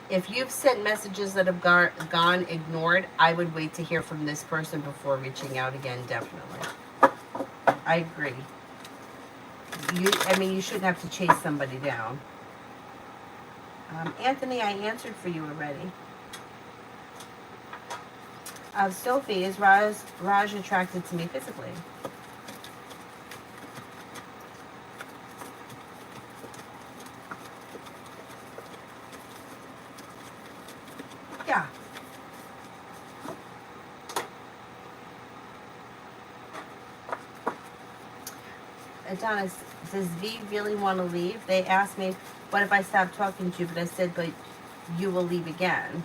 If you've sent messages that have gone ignored, I would wait to hear from this person before reaching out again, definitely. I agree. You shouldn't have to chase somebody down. Anthony, I answered for you already. Sophie, is Raj attracted to me physically? Yeah. Adonis, does V really want to leave? They asked me, what if I stop talking to you? But I said, but you will leave again.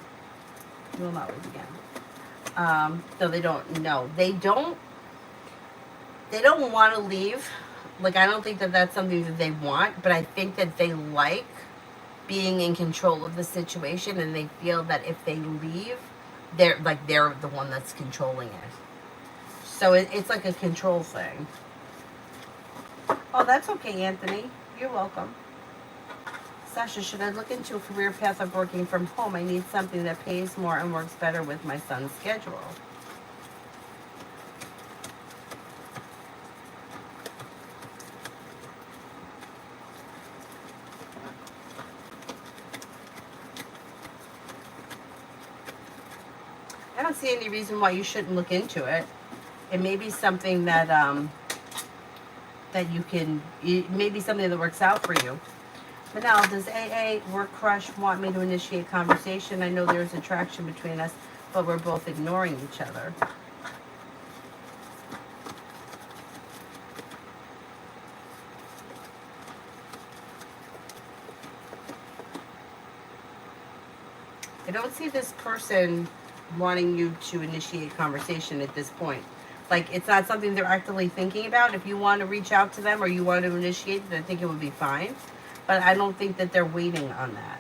You will not leave again. So they don't know. They don't want to leave. Like, I don't think that that's something that they want, but I think that they like being in control of the situation, and they feel that if they leave, they're the one that's controlling it. So it's like a control thing. Oh, that's okay, Anthony. You're welcome. Sasha, should I look into a career path of working from home? I need something that pays more and works better with my son's schedule. I don't see any reason why you shouldn't look into it. It may be something that that you can, it may be something that works out for you. But now, does AA work crush want me to initiate conversation? I know there's attraction between us, but we're both ignoring each other. I don't see this person wanting you to initiate conversation at this point. Like, it's not something they're actively thinking about. If you want to reach out to them or you want to initiate it, I think it would be fine. But I don't think that they're waiting on that.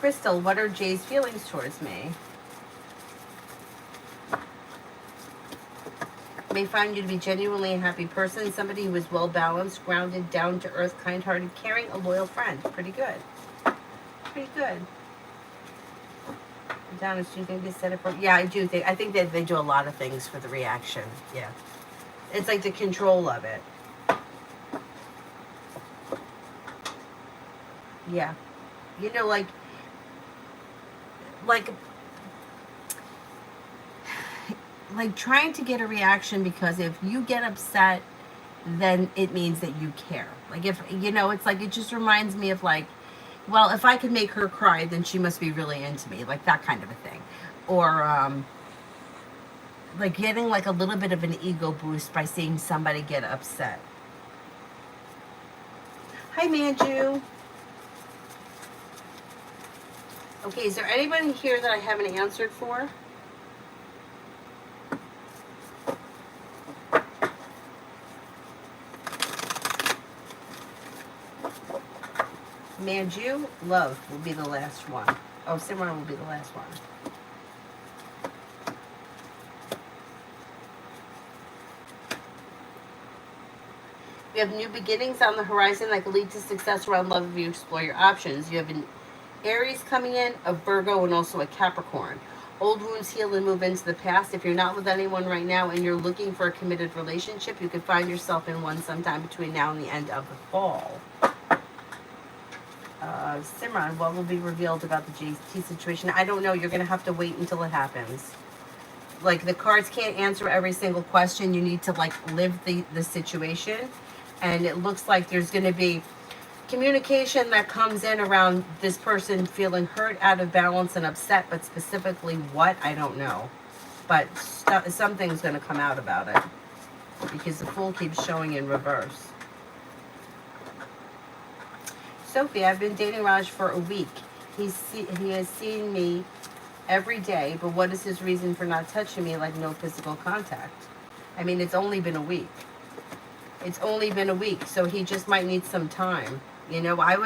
Crystal, what are Jay's feelings towards me? May find you to be genuinely a happy person, somebody who is well balanced, grounded, down to earth, kind hearted, caring, a loyal friend. Pretty good. Pretty good. Adonis, do you think they set it for? Yeah, I do think. I think that they do a lot of things for the reaction. Yeah, it's like the control of it. Yeah, you know, like trying to get a reaction, because if you get upset, then it means that you care. Like, if you know, it's like, it just reminds me of like, well, if I could make her cry, then she must be really into me, like that kind of a thing. Or like getting like a little bit of an ego boost by seeing somebody get upset. Hi, Manju. Okay, is there anyone here that I haven't answered for? Manju, love will be the last one. Oh, Simran will be the last one. You have new beginnings on the horizon that could lead to success around love if you explore your options. You have an Aries coming in, a Virgo, and also a Capricorn. Old wounds heal and move into the past. If you're not with anyone right now and you're looking for a committed relationship, you could find yourself in one sometime between now and the end of the fall. Simran, what will be revealed about the JT situation? I don't know. You're going to have to wait until it happens. Like, the cards can't answer every single question. You need to, like, live the situation. And it looks like there's going to be communication that comes in around this person feeling hurt, out of balance, and upset. But specifically what, I don't know. But something's going to come out about it. Because the Fool keeps showing in reverse. Sophie, I've been dating Raj for a week. He has seen me every day, but what is his reason for not touching me, like no physical contact? I mean, it's only been a week. It's only been a week, so he just might need some time. You know, I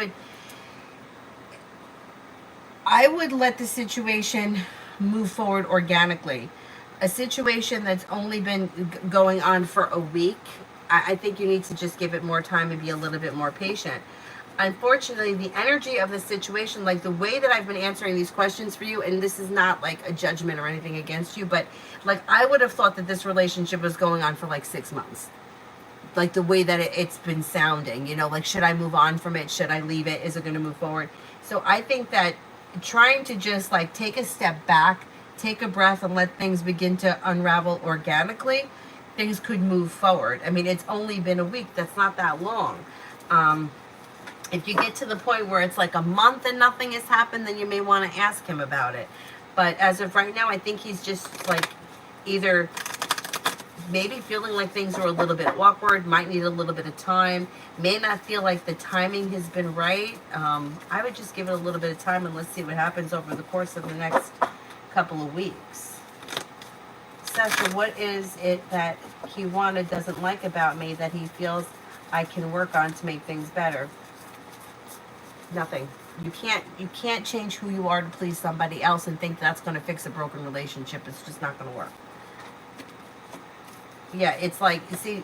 would let the situation move forward organically. A situation that's only been going on for a week, I think you need to just give it more time and be a little bit more patient. Unfortunately, the energy of the situation, like the way that I've been answering these questions for you, and this is not like a judgment or anything against you, but like I would have thought that this relationship was going on for like 6 months. Like the way that it's been sounding, you know, like, should I move on from it? Should I leave it? Is it going to move forward? So I think that trying to just like take a step back, take a breath, and let things begin to unravel organically, things could move forward. I mean, it's only been a week. That's not that long. If you get to the point where it's like a month and nothing has happened, then you may want to ask him about it. But as of right now, I think he's just like either maybe feeling like things are a little bit awkward, might need a little bit of time, may not feel like the timing has been right. I would just give it a little bit of time and let's see what happens over the course of the next couple of weeks. Sasha, what is it that Kiwana doesn't like about me that he feels I can work on to make things better? Nothing. You can't change who you are to please somebody else and think that's going to fix a broken relationship. It's just not going to work. Yeah, it's like, you see,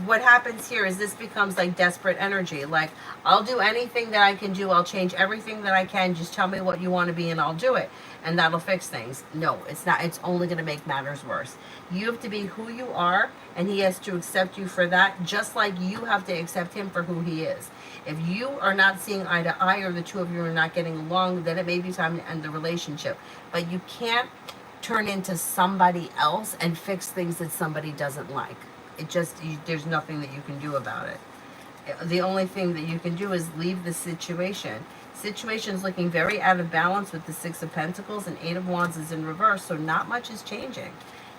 what happens here is this becomes like desperate energy. Like, I'll do anything that I can do. I'll change everything that I can. Just tell me what you want to be and I'll do it. And that'll fix things. No, it's not. It's only going to make matters worse. You have to be who you are, and he has to accept you for that, just like you have to accept him for who he is. If you are not seeing eye to eye, or the two of you are not getting along, then it may be time to end the relationship. But you can't turn into somebody else and fix things that somebody doesn't like. It just, there's nothing that you can do about it. The only thing that you can do is leave the situation. Situation's looking very out of balance with the Six of Pentacles, and Eight of Wands is in reverse, so not much is changing.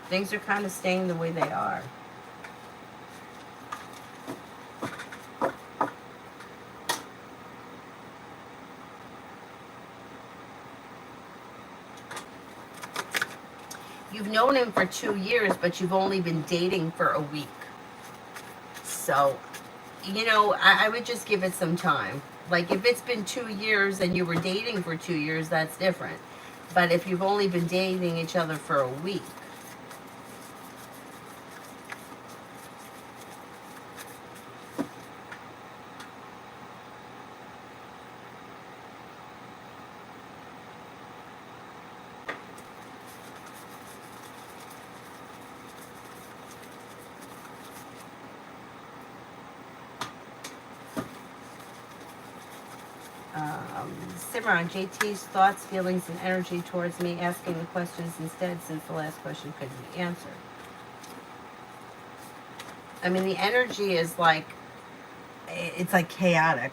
Things are kind of staying the way they are. You've known him for 2 years, but you've only been dating for a week. So, you know, I would just give it some time. Like, if it's been 2 years and you were dating for 2 years, that's different. But if you've only been dating each other for a week, Simran, JT's thoughts, feelings, and energy towards me, asking the questions instead, since the last question couldn't be answered. I mean, the energy is like, it's like chaotic.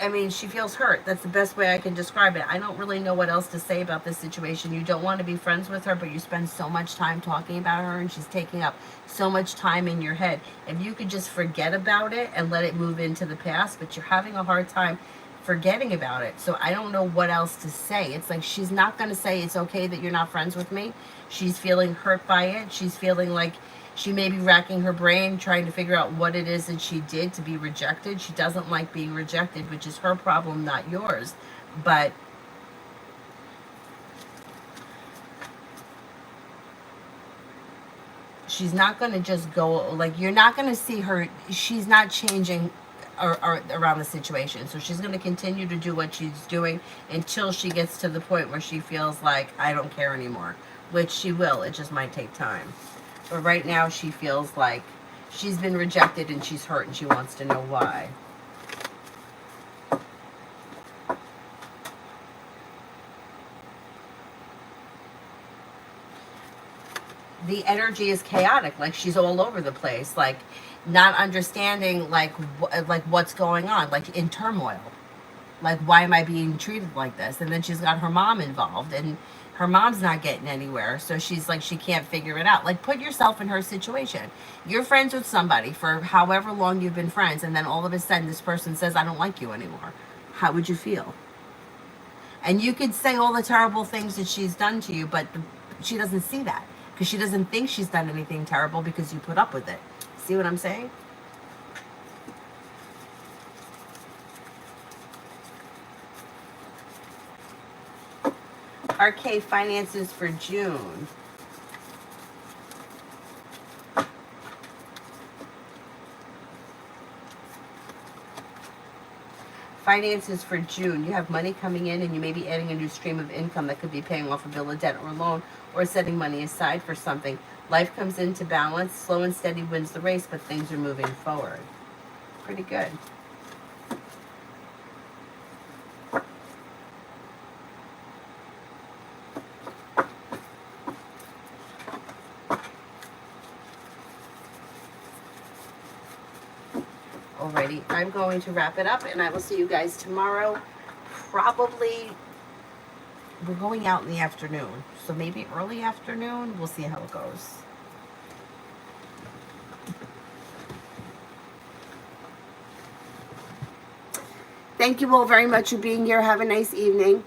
I mean, she feels hurt. That's the best way I can describe it. I don't really know what else to say about this situation. You don't want to be friends with her, but you spend so much time talking about her, and she's taking up so much time in your head. If you could just forget about it and let it move into the past, but you're having a hard time forgetting about it. So I don't know what else to say. It's like she's not going to say it's okay that you're not friends with me. She's feeling hurt by it. She's feeling like she may be racking her brain trying to figure out what it is that she did to be rejected. She doesn't like being rejected, which is her problem, not yours. But she's not going to just go, like, you're not going to see her. She's not changing or around the situation. So she's going to continue to do what she's doing until she gets to the point where she feels like, I don't care anymore, which she will. It just might take time. But right now she feels like she's been rejected and she's hurt and she wants to know why. The energy is chaotic, like she's all over the place, like not understanding like what's going on, like in turmoil. Like, why am I being treated like this? And then she's got her mom involved, and her mom's not getting anywhere. So she's like, she can't figure it out. Like, put yourself in her situation. You're friends with somebody for however long you've been friends, and then all of a sudden this person says, I don't like you anymore. How would you feel? And you could say all the terrible things that she's done to you, but she doesn't see that because she doesn't think she's done anything terrible because you put up with it. See what I'm saying? RK finances for June. Finances for June. You have money coming in, and you may be adding a new stream of income that could be paying off a bill of debt or a loan, or setting money aside for something. Life comes into balance. Slow and steady wins the race, but things are moving forward. Pretty good. Alrighty, I'm going to wrap it up, and I will see you guys tomorrow. Probably, we're going out in the afternoon, so maybe early afternoon. We'll see how it goes. Thank you all very much for being here. Have a nice evening.